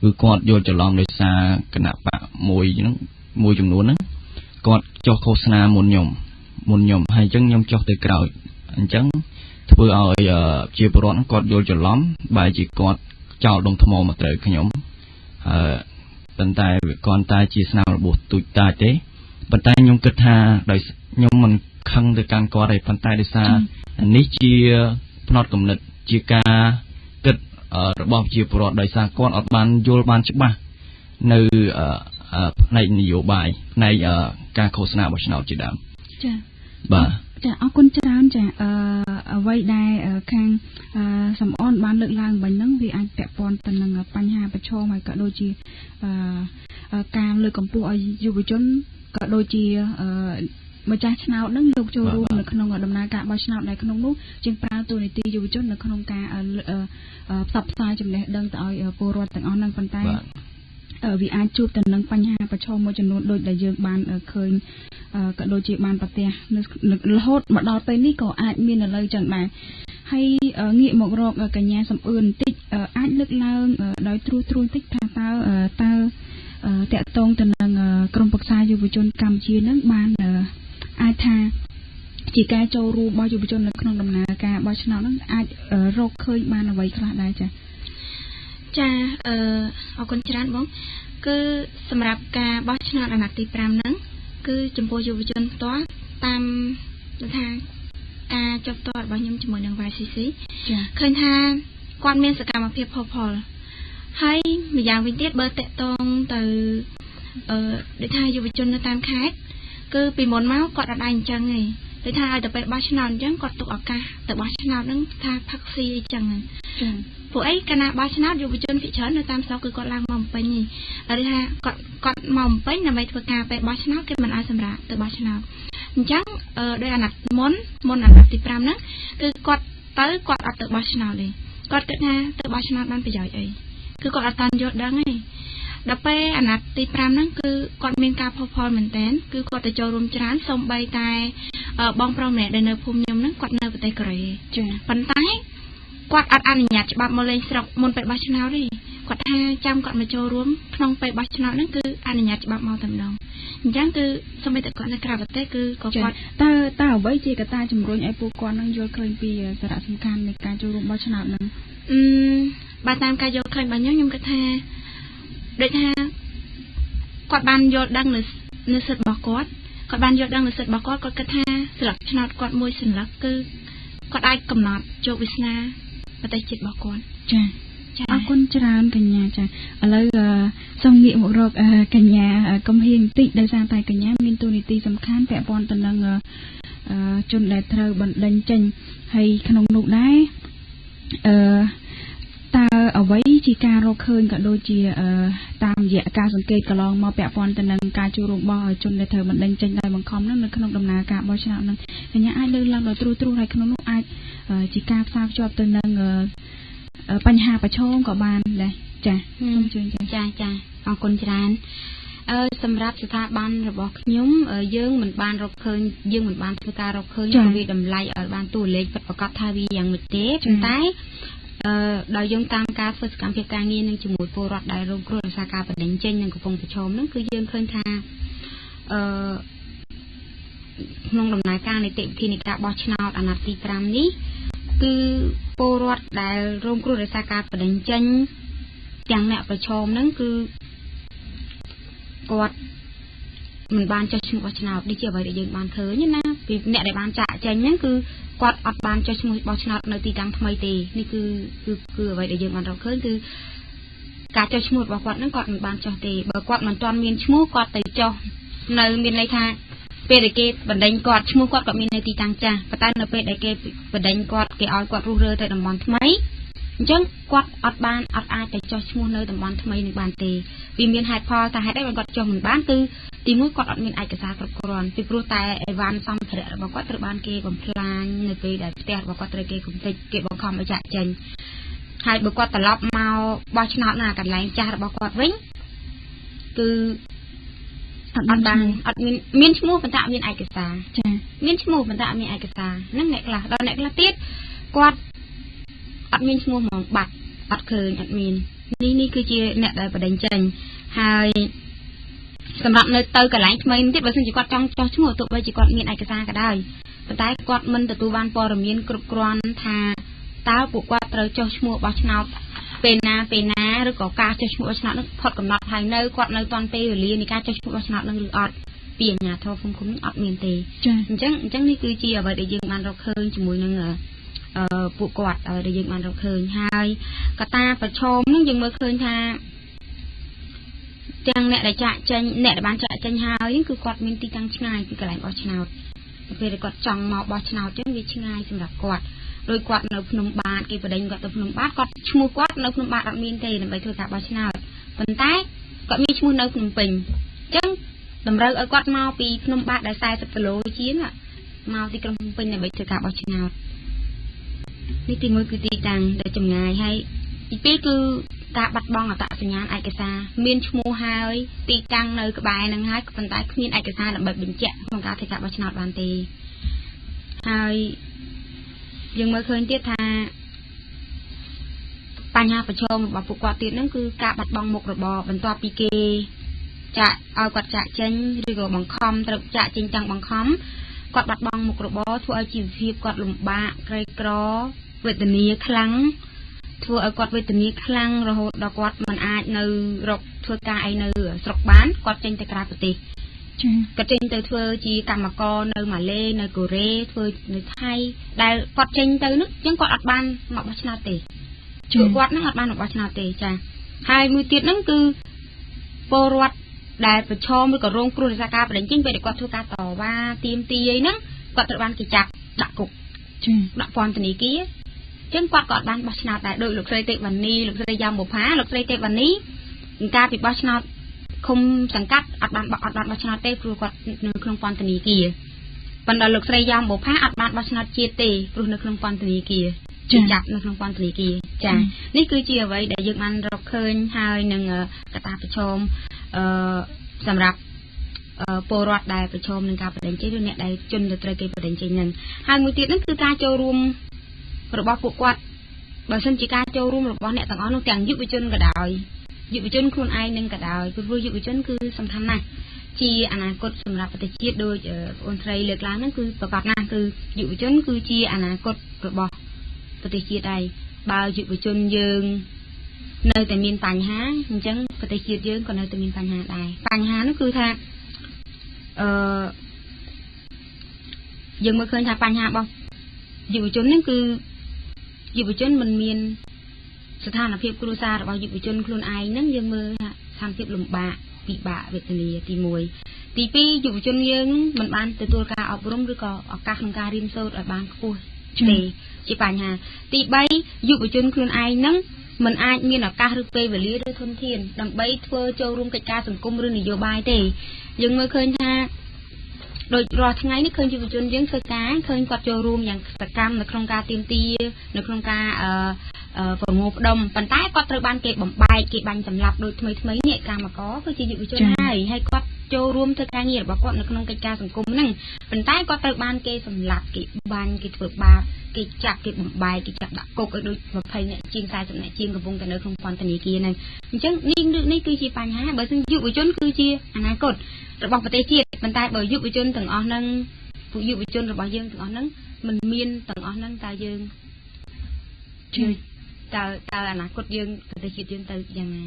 គឺគាត់យល់ច្រឡំដោយសារគណៈបកមួយចំនួនហ្នឹងគាត់ចុះឃោសនាមុនខ្ញុំហើយអញ្ចឹងខ្ញុំចុះទៅក្រោយអញ្ចឹងធ្វើឲ្យជាពលរដ្ឋគាត់យល់ច្រឡំបែរជាគាត់ចោលដុំថ្មមកត្រូវខ្ញុំប៉ុន្តែវាគាត់តែជាស្នាមរបួសទូចតាចទេប៉ុន្តែខ្ញុំគិតថាដោយខ្ញុំមិនខឹងទៅកាន់គាត់ទេប៉ុន្តែដោយសារនេះជាផ្នត់គំនិតជាការគិតរបស់ជាពលរដ្ឋដោយសារគាត់អត់បានយល់បានច្បាស់នៅផ្នែកនយោបាយផ្នែកការឃោសនាបោះឆ្នោតជាដើមចា៎បាទចាអរគុណច្រើនចាអ្វីដែលខាងសំអនបានលើកឡើងបាញ់ហ្នឹងវាអាចពាក់ព័ន្ធទៅនឹងបញ្ហាប្រឈមហើយក៏ដូចជាការលើកកម្ពស់ឲ្យយុវជនក៏ដូចជាម្ចាស់ឆ្នោតនឹងយកចូលរួមនៅក្នុងដំណើរការបោះឆ្នោតដែលក្នុងនោះជាងប្រើតួនាទីយុវជននៅក្នុងការផ្សព្វផ្សាយចំណេះដឹងទៅឲ្យពលរដ្ឋទាំងអស់ហ្នឹងប៉ុន្តែវាអាចជួបទៅនឹងបញ្ហាប្រឈមមួយចំនួនដូចដែលយើងបានឃើញក៏ដូចជាបានប្រទះរហូតមកដល់ពេលនេះក៏អាចមាននៅលើចឹងដែរហើយងាកមករកកញ្ញាសំអឿនបន្តិចអាចលើកឡើងដោយត្រួសត្រាយបន្តិចថាតើតកតងទៅនឹងក្រមប្រឹក្សាយុវជនកម្ពុជានឹងបានអាចថាជាការចូលរួមរបស់យុវជននៅក្នុងដំណើរការបោះឆ្នោតនឹងអាចរកឃើញបានអ្វីខ្លះដែរចាអរគុណច្រើនបងគឺសម្រាប់ការបោះឆ្នោតអាណត្តិទី5ហ្នឹងគឺចំពោះយុវជនផ្ទាល់តាមថាការចុះផ្ទាល់របស់ខ្ញុំជាមួយនឹង YCC ឃើញថាគាត់មានសកម្មភាពផុសផុលហើយម្យ៉ាងវិញទៀតបើតកតងទៅដូចថាយុវជននៅតាមខេត្តគឺពីមុនមកគាត់អត់ដែរអញ្ចឹងទេដូចថាឲ្យទៅពេលបោះឆ្នោតអញ្ចឹងគាត់ទុកឱកាសទៅបោះឆ្នោតហ្នឹងថាផឹកស៊ីអីចឹងពួកអីកាលណាបោះឆ្នោតយុវជនភាគច្រើននៅតាមស្រុកគឺគាត់ឡើងមកបំពេញហើយថាគាត់មកបំពេញដើម្បីធ្វើការពេលបោះឆ្នោតគេមិនឲ្យសម្រាប់ទៅបោះឆ្នោតអញ្ចឹងដោយអាណត្តិមុនអាណត្តិទី5ហ្នឹងគឺគាត់អត់ទៅបោះឆ្នោតទេ គាត់គិតថាទៅបោះឆ្នោតបានប្រយោជន៍អីគឺគាត់អត់តាន់យល់ដឹងទេដល់ពេលអាណត្តិទី5ហ្នឹងគឺគាត់មានការផុសផុលមែនតើគឺគាត់ទៅចូលរួមច្រើនសូម្បីតែបងប្រុសម្នាក់ដែលនៅភូមិខ្ញុំហ្នឹងគាត់នៅប្រទេសកូរ៉េចាប៉ុន្តែគាត់អត់អនុញ្ញាតច្បាប់មកលេងស្រុកមុនពេលបោះឆ្នោតទេគាត់ថាចាំគាត់មកចូលរួមក្នុងពេលបោះឆ្នោតហ្នឹងគឺអនុញ្ញាតច្បាប់មកតែម្ដងអញ្ចឹងគឺសូម្បីតែគាត់នៅក្រៅប្រទេសគឺក៏គាត់តើអ្វីជាកត្តាជំរុញឲ្យពួកគាត់នឹងយល់ឃើញពីសារៈសំខាន់នៃការចូលរួមបោះឆ្នោតហ្នឹងបើតាមការយល់ឃើញរបស់ខ្ញុំគិតថាដូចថាគាត់បានយល់ដឹងនៅសិទ្ធិរបស់គាត់បានយល់ដឹងនៅសិទ្ធិរបស់គាត់គិតថាស្លឹកឆ្នោតគាត់មួយសន្លឹកគឺគាត់អាចកំណត់ជោគវាសនាប្រទេសជាតិរបស់គាត់ចាអរគុណច្រើនកញ្ញាចាឥឡូវសូមងាកមករកកញ្ញាកំហៀងបន្តិចដោយសារតែកញ្ញាមានតួនាទីសំខាន់ពាក់ព័ន្ធទៅនឹងជនដែលត្រូវបណ្តេញចេញហើយក្នុងនោះដែរតើអ្វីជាការរកឃើញក៏ដូចជាតាមរយៈការសង្កេតកន្លងមកពាក់ព័ន្ធទៅនឹងការចូលរួមរបស់ជនដែលត្រូវបណ្តេញចេញដោយបង្ខំនឹងនៅក្នុងដំណើរការបោះឆ្នោតនឹងកញ្ញាអាចលើកឡើងដល់ទ្រូហើយក្នុងនោះអាចជាការផ្សារភ្ជាប់ទៅនឹងបញ្ហាប្រឈមក៏បានដែរចា៎សូមជួយចា៎អរគុណច្រើនសម្រាប់ស្ថាប័នរបស់ខ្ញុំយើងមិនបានរកឃើញយើងមិនបានធ្វើការរកឃើញពីតម្លៃឲ្យបានតួលេខពិតប្រាកដថាវាយ៉ាងម៉េចទេប៉ុន្តែដោយយើងតាមការធ្វើសកម្មភាពការងារនឹងជាមួយពលរដ្ឋដែលរងគ្រោះដោយសារការបដិញ្ញចេញនិងកំពុងប្រឈមហ្នឹងគឺយើងឃើញថាក្នុងដំណើរការនីតិវិធីនៃការបោះឆ្នោតអាណត្តិទី5នេះគឺពលរដ្ឋដែលរងគ្រោះដោយសារការបដិញ្ញចេញទាំងអ្នកប្រឈមហ្នឹងគឺគាត់មិនបានចុះឈ្មោះបោះឆ្នោតនេះជាអ្វីដែលយើងបានឃើញណាពីអ្នកដែលបានចាក់ចេញហ្នឹងគឺគាត់អត់បានចុះឈ្មោះបោះឆ្នោតនៅទីតាំងថ្មីទេនេះគឺអ្វីដែលយើងបានរកឃើញគឺការចុះឈ្មោះរបស់គាត់ហ្នឹងគាត់មិនបានចុះទេបើគាត់មិនទាន់មានឈ្មោះគាត់ទៅចុះនៅមានន័យថាពេលដែលគេបណ្ដេញគាត់ឈ្មោះគាត់ក៏មាននៅទីតាំងចាស់ប៉ុន្តែនៅពេលដែលគេបណ្ដេញគាត់គេឲ្យគាត់រុះរើទៅតំបន់ថ្មីអញ្ចឹងគាត់អត់អាចទៅចុះឈ្មោះនៅតំបន់ថ្មីនឹងបានទេវាមានហេតុផលតែហេតុអីបានគាត់ចុះមិនបានគឺទីមួយគាត់អត់មានឯកសារគ្រប់គ្រាន់ពីព្រោះតែអីវ៉ាន់សម្ភារៈរបស់គាត់ត្រូវបានគេបំផ្លាញនៅពេលដែលផ្ទះរបស់គាត់ត្រូវគេគំទេចគេបង្ខំឲ្យចាក់ចេញហើយបើគាត់ត្រឡប់មកបោះឆ្នោតនៅកន្លែងចាស់របស់គាត់វិញគឺអត់មានឈ្មោះប៉ុន្តែមានឯកសារចាមានឈ្មោះប៉ុន្តែមានឯកសារហ្នឹងអ្នកខ្លះដល់អ្នកខ្លះទៀតគាត់អត់មានឈ្មោះហ្មងបាត់អត់ឃើញអត់មាននេះគឺជាអ្នកដែលបដិញ្ញចេញហើយសម្រាប់នៅទៅកន្លែងថ្មីទៀតបើសិនជាគាត់ចង់ចោះឈ្មោះទោះបីជាគាត់មានឯកសារក៏ដោយប៉ុន្តែគាត់មិនទទួលបានព័ត៌មានគ្រប់គ្រាន់ថាតើពួកគាត់ត្រូវចោះឈ្មោះបោះឆ្នោតពេលណាឬក៏ការចុះឈ្មោះបោះឆ្នោតនឹងផុតកំណត់ហើយនៅគាត់នៅតាន់ពេលវេលានៃការចុះឈ្មោះបោះឆ្នោតនឹងឬអត់ពីអាជ្ញាធរភូមិឃុំនឹងអត់មានទេអញ្ចឹងនេះគឺជាអ្វីដែលយើងបានរកឃើញជាមួយនឹងពួកគាត់ដែលយើងបានរកឃើញហើយកត្តាប្រឈមនឹងយើងមើលឃើញថាទាំងអ្នកដែលចាក់ចេញអ្នកដែលបានចាក់ចេញហើយគឺគាត់មានទីតាំងឆ្ងាយពីកន្លែងបោះឆ្នោតពេលដែលគាត់ចង់មកបោះឆ្នោតចឹងវាឆ្ងាយសម្រាប់គាត់ដោយគាត់នៅភ្នំបាទគេបដិញ្ញគាត់ទៅភ្នំបាទគាត់ឈ្មោះគាត់នៅភ្នំបាទអត់មានទេដើម្បីធ្វើការបោះឆ្នោតប៉ុន្តែគាត់មានឈ្មោះនៅភ្នំពេញអញ្ចឹងតម្រូវឲ្យគាត់មកពីភ្នំបាទដែល40គីឡូជាងមកទីក្រុងភ្នំពេញដើម្បីធ្វើការបោះឆ្នោតនេះទីមួយគឺទីតាំងដែលចម្ងាយហើយទីពីរគឺការបាត់បង់អត្តសញ្ញាណឯកសារមានឈ្មោះហើយទីតាំងនៅក្បែរនឹងហើយប៉ុន្តែគ្មានឯកសារដើម្បីបញ្ជាក់ក្នុងការធ្វើការបោះឆ្នោតបានទេហើយយើងមើលឃើញទៀតថាបញ្ហាប្រឈមរបស់ពួកគាត់ទៀតហ្នឹងគឺការបាត់បង់មុខរបរបន្ទាប់ពីគេចាក់ឲ្យគាត់ចាក់ចេញឬក៏បង្ខំត្រូវចាក់ចេញទាំងបង្ខំគាត់បាត់បង់មុខរបរធ្វើឲ្យជីវភាពគាត់លំបាកក្រីក្រវេទនាខ្លាំងធ្វើឲ្យគាត់វេទនាខ្លាំងរហូតដល់គាត់មិនអាចនៅរកធ្វើការអីនៅស្រុកបានគាត់ចេញទៅក្រៅប្រទេសគាត់ចេញទៅធ្វើជាកម្មករនៅម៉ាឡេនៅកូរ៉េធ្វើនៅថៃដែលគាត់ចេញទៅនោះអញ្ចឹងគាត់អត់បានមកបោះឆ្នោតទេជួយគាត់នឹងអត់បានមកបោះឆ្នោតទេចាហើយមួយទៀតហ្នឹងគឺពលរដ្ឋដែលប្រឈមឬក៏រងគ្រោះដោយសារការបដិញ្ញចេញពេលដែលគាត់ធ្វើការតវ៉ាទាមទារអីហ្នឹងគាត់ត្រូវបានគេចាប់ដាក់គុកដាក់ពន្ធនាគារអញ្ចឹងគាត់ក៏អត់បានបោះឆ្នោតដែរដោយលោកស្រីទេវនីលោកស្រីយ៉ាំបុផាលោកស្រីទេវនីការពីបោះឆ្នោតឃុំសង្កាត់អត់បានបោះឆ្នោតទេព្រោះគាត់នៅក្នុងពន្ធនាគារប៉ុន្តែលោកស្រីយ៉ាំបុផាអត់បានបោះឆ្នោតជាតិទេព្រោះនៅក្នុងពន្ធនាគារ จับในក្នុងពន្ធនាគារចានេះគឺជាអ្វីដែលយើងបានរកឃើញហើយនឹងកត្តាប្រឈមសម្រាប់ពលរដ្ឋដែលប្រឈមនឹងការបដិចេញឬអ្នកដែលជន់ទៅត្រូវគេបដិចេញនឹងហើយមួយទៀតហ្នឹងគឺការចូលរួមរបស់ពួកគាត់បើសិនជាការចូលរួមរបស់អ្នកទាំងអស់នោះទាំងយុវជនក៏ដោយយុវជនខ្លួនឯងនឹងក៏ដោយព្រោះយុវជនគឺសំខាន់ណាស់ជាអនាគតសម្រាប់ប្រទេសជាតិដោយបងស្រីលើកឡើងហ្នឹងគឺប្រកបណាស់គឺយុវជនគឺជាអនាគតរបស់ប្រទេសជាតិដែរបើយុវជនយើងនៅតែមានបញ្ហាអញ្ចឹងប្រទេសជាតិយើងក៏នៅតែមានបញ្ហាដែរបញ្ហានោះគឺថាយើងមើលឃើញថាបញ្ហារបស់យុវជនហ្នឹងគឺយុវជនមិនមានស្ថានភាពគ្រួសាររបស់យុវជនខ្លួនឯងហ្នឹងយើងមើលថាស្ថានភាពលំបាកពិបាកវេទនាទី1ទី2យុវជនយើងមិនបានទទួលការអប់រំឬក៏ឱកាសក្នុងការរៀនសូត្រឲ្យបានខ្ពស់ទេជាបញ្ហាទី3យុវជនខ្លួនឯងហ្នឹងមិនអាចមានឱកាសឬពេលវេលាឬធនធានដើម្បីធ្វើចូលរួមកិច្ចការសង្គមឬនយោបាយទេយើងមើលឃើញថាដោយរាល់ថ្ងៃនេះឃើញយុវជនយើងធ្វើការឃើញគាត់ចូលរួមយ៉ាងសកម្មនៅក្នុងការទាមទារនៅក្នុងការប្រមូលផ្ដុំប៉ុន្តែគាត់ត្រូវបានគេបំបែកគេបាញ់សម្លាប់ដោយថ្មីនេះកម្មករគឺជាយុវជនហើយគាត់ចូលរួមធ្វើការងាររបស់គាត់នៅក្នុងកិច្ចការសង្គមហ្នឹងប៉ុន្តែគាត់ត្រូវបានគេសម្លាប់គេបាញ់គេធ្វើបាបគេចាប់គេបំបែកគេចាប់ដាក់គុកឲ្យដូច20នាក់ជាង40នាក់ជាងកំពុងតែនៅក្នុងពន្ធនាគារហ្នឹងអញ្ចឹងនេះគឺជាបញ្ហាបើមិនយុវជនគឺជាអនាគតរបស់ប្រទេសជាតិប៉ុន្តែបើយុវជនទាំងអស់ហ្នឹងពួកយុវជនរបស់យើងទាំងអស់ហ្នឹងមិនមានទាំងអស់ហ្នឹងតើយើងតើអនាគតយើងប្រទេសជាតិយើងទៅយ៉ាងណា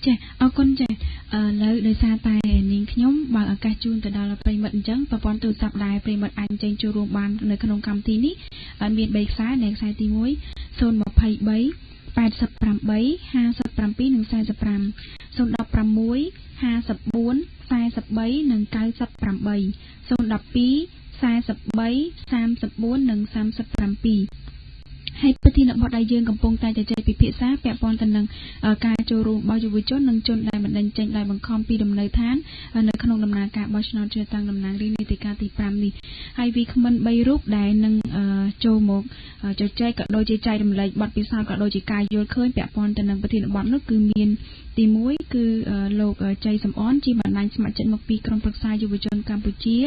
ចាអរគុណចាឥឡូវដោយសារតែនាងខ្ញុំបើឱកាសជូនទៅដល់ប្រិមិត្តអញ្ចឹងប្រព័ន្ធទូរស័ព្ទដែរប្រិមិត្តអាចចេញចូលរួមបាននៅក្នុងកម្មវិធីនេះមាន3ខ្សែនៅខ្សែទី1 023 88 57និង45 016 54 43និង98 012 43 34និង37ហើយប្រធានបទដែលយើងកំពុងតែជជែកពិភាក្សាពាក់ព័ន្ធទៅនឹងការចូលរួមរបស់យុវជននិងជនដែលមិនដេញចេញដោយបង្ខំពីដំណើរឋាននៅក្នុងដំណើរការបោះឆ្នោតជ្រើសតាំងតំណាងរាស្ត្រនីតិកាលទី5នេះហើយវាគ្មិន3រូបដែលនឹងចូលមកជជែកក៏ដូចជាចែករំលែកបទពិសោធន៍ក៏ដូចជាការយល់ឃើញពាក់ព័ន្ធទៅនឹងប្រធានបទនោះគឺមានទី1គឺលោកជ័យសំអនជាបណ្ដាញស្ម័គ្រចិត្តមកពីក្រុមប្រឹក្សាយុវជនកម្ពុជា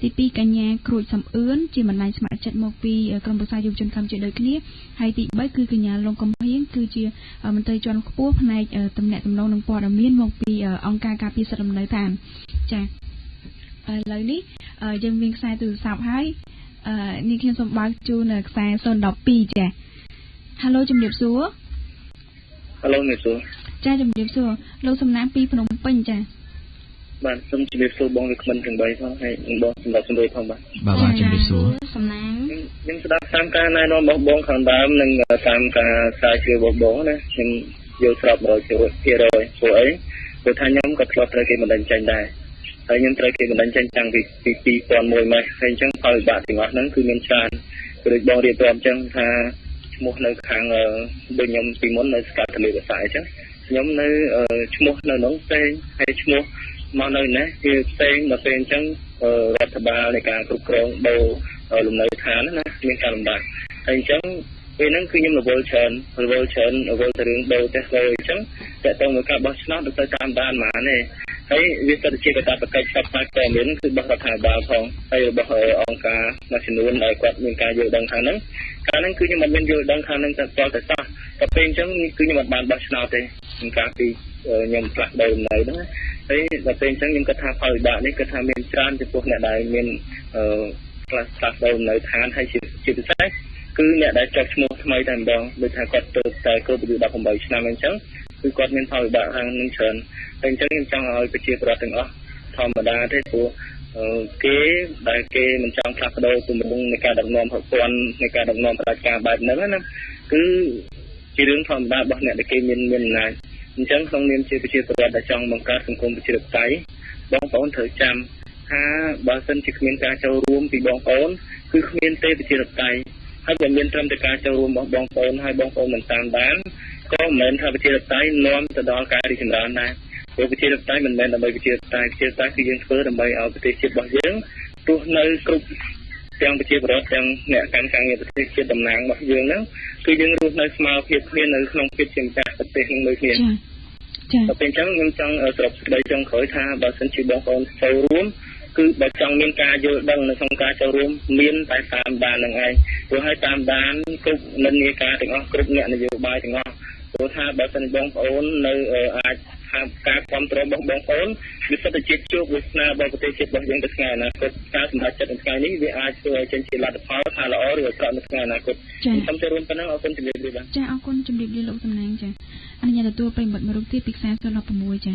ទី2កញ្ញាគ្រួចសំអឿនជាបណ្ដាញស្ម័គ្រចិត្តមកពីក្រុមប្រឹក្សាយុវជនកម្ពុជាដូចគ្នាហើយទី3គឺកញ្ញាលងកំហៀងគឺជាមន្ត្រីជាន់ខ្ពស់ផ្នែកទំនាក់ទំនងនិងព័ត៌មានមកពីអង្គការការពារសិទ្ធិលំនៅឋានចាឥឡូវនេះយើងមានខ្សែទូរស័ព្ទហើយនេះខ្ញុំសូមបើកជូនខ្សែ012ចា Halo ជំរាបសួរ Halo ជំរាបសួរចាជំរាបសួរលោកសំណាងពីភ្នំពេញចាបាទសូមជំរាបសួរបងវាគ្មិនទាំង3ផងហើយបងសម្រាប់ជំរាបផងបាទជំរាបសួរសំណាងខ្ញុំស្ដាប់តាមការណែនាំរបស់បងខាងដើមនិងតាមការស្រាវជ្រាវរបស់បងណាខ្ញុំយល់ស្រប100%ព្រោះអីព្រោះថាខ្ញុំក៏ធ្លាប់ត្រូវគេបណ្ដឹងចេញដែរហើយខ្ញុំត្រូវគេបណ្ដឹងចេញតាំងពី2001មកហើយអញ្ចឹងផលវិបាកទាំងអស់ហ្នឹងគឺមានច្រើនដូចបងរៀបរាប់អញ្ចឹងថាឈ្មោះនៅខាងដូចខ្ញុំពីមុននៅស្កាត់ទលេវិស័យអញ្ចឹងខ្ញុំនៅឈ្មោះនៅក្នុងផ្សេងហើយឈ្មោះមកនៅណាវាផ្សេងដល់ពេលអញ្ចឹងរដ្ឋបាលនៃការគ្រប់គ្រងដូរលំនៅឋានណាមានការលំបាកហើយអញ្ចឹងពេលហ្នឹងគឺខ្ញុំរវល់ច្រើនទៅរឿងដូរទេសដូរអញ្ចឹងតែតើមកការបោះឆ្នោតទៅតាមដានហ្មងទេហើយវាស្ថិតជាកតាបកិច្ចផ្សព្វផ្សាយព័ត៌មានគឺរបស់រដ្ឋាភិបាលផងហើយរបស់អង្គការមួយចំនួនដែលគាត់មានការយល់ដឹងខាងហ្នឹងកាលហ្នឹងគឺខ្ញុំមិនមានយល់ដឹងខាងហ្នឹងតែតតែសោះតែពេលអញ្ចឹងគឺខ្ញុំមិនបានបោះឆ្នោតទេក្នុងការពីខ្ញុំផ្លាស់ប្ដូរនៅហ្នឹងហើយដល់ពេលអញ្ចឹងខ្ញុំគិតថាផលវិបាកនេះគឺថាមានច្រើនចំពោះអ្នកដែលមានផ្លាស់ប្ដូរនៅឋានហើយជាពិសេសគឺអ្នកដែលចាប់ឈ្មោះថ្មីតែម្ដងដូចថាគាត់ទៅតែគ្រប់អាយុ18ឆ្នាំអញ្ចឹងគឺគាត់មានផលវិបាកខាងនឹងច្រើនហើយអញ្ចឹងខ្ញុំចង់ឲ្យប្រជាពលរដ្ឋទាំងអស់ធម្មតាទេព្រោះគេដែលគេមិនចង់ផ្លាស់ប្ដូរទំនងនៃការដឹកនាំប្រព័ន្ធនៃការដឹកនាំប្រជាការបែបហ្នឹងណាគឺជារឿងធម្មតារបស់អ្នកដែលគេមានអំណាចអញ្ចឹងក្នុងនាមជាប្រជាពលរដ្ឋដែលចង់បង្កើតសង្គមប្រជាធិបតេយ្យបងប្អូនត្រូវចាំថាបើសិនជាគ្មានការចូលរួមពីបងប្អូនគឺគ្មានទេប្រជាធិបតេយ្យហើយបើមានត្រឹមតែការចូលរួមរបស់បងប្អូនហើយបងប្អូនមិនតាមដានក៏មិនមែនថាប្រជាធិបតេយ្យនាំទៅដល់ការរីកចម្រើនដែរព្រោះប្រជាធិបតេយ្យមិនមែនដើម្បីប្រជាធិបតេយ្យគឺយើងធ្វើដើម្បីឲ្យប្រទេសជាតិរបស់យើងទោះនៅគ្រប់ ទាំងប្រជាពលរដ្ឋទាំងអ្នកកម្មការងារប្រទេសជាតិតំណាងរបស់យើងហ្នឹងគឺយើងរស់នៅស្មើភាពគ្នានៅក្នុងភាពជាម្ចាស់ប្រទេសនឹងមួយគ្នាចា៎តែពេលអញ្ចឹងខ្ញុំចង់សរុបសេចក្តីចុងក្រោយថាបើសិនជាបងប្អូនចូលរួមគឺបើចង់មានការយល់ដឹងនៅក្នុងការចូលរួមមានតែតាមដាននឹងឯងព្រោះឲ្យតាមដានគ្រប់និន្នាការទាំងអស់គ្រប់អ្នកនយោបាយទាំងអស់ព្រោះថាបើសិនបងប្អូននៅអាចថាការគ្រប់គ្រងរបស់បងប្អូនវាសិទ្ធិជាតិជួបវាសនារបស់ប្រទេសជាតិរបស់យើងទៅថ្ងៃអនាគតការសម្រេចចិត្តនៅថ្ងៃនេះវាអាចធ្វើឲ្យចេញជាលទ្ធផលថាល្អឬអាក្រក់នៅថ្ងៃអនាគតខ្ញុំសូមចូលរួមប៉ុណ្ណឹងអរគុណជំរាបលាបាទចាអរគុណជំរាបលាលោកតំណាងចាអនុញ្ញាតទទួលប្រិមត្តមួយរូបទៀតពីខ្សែ016ចា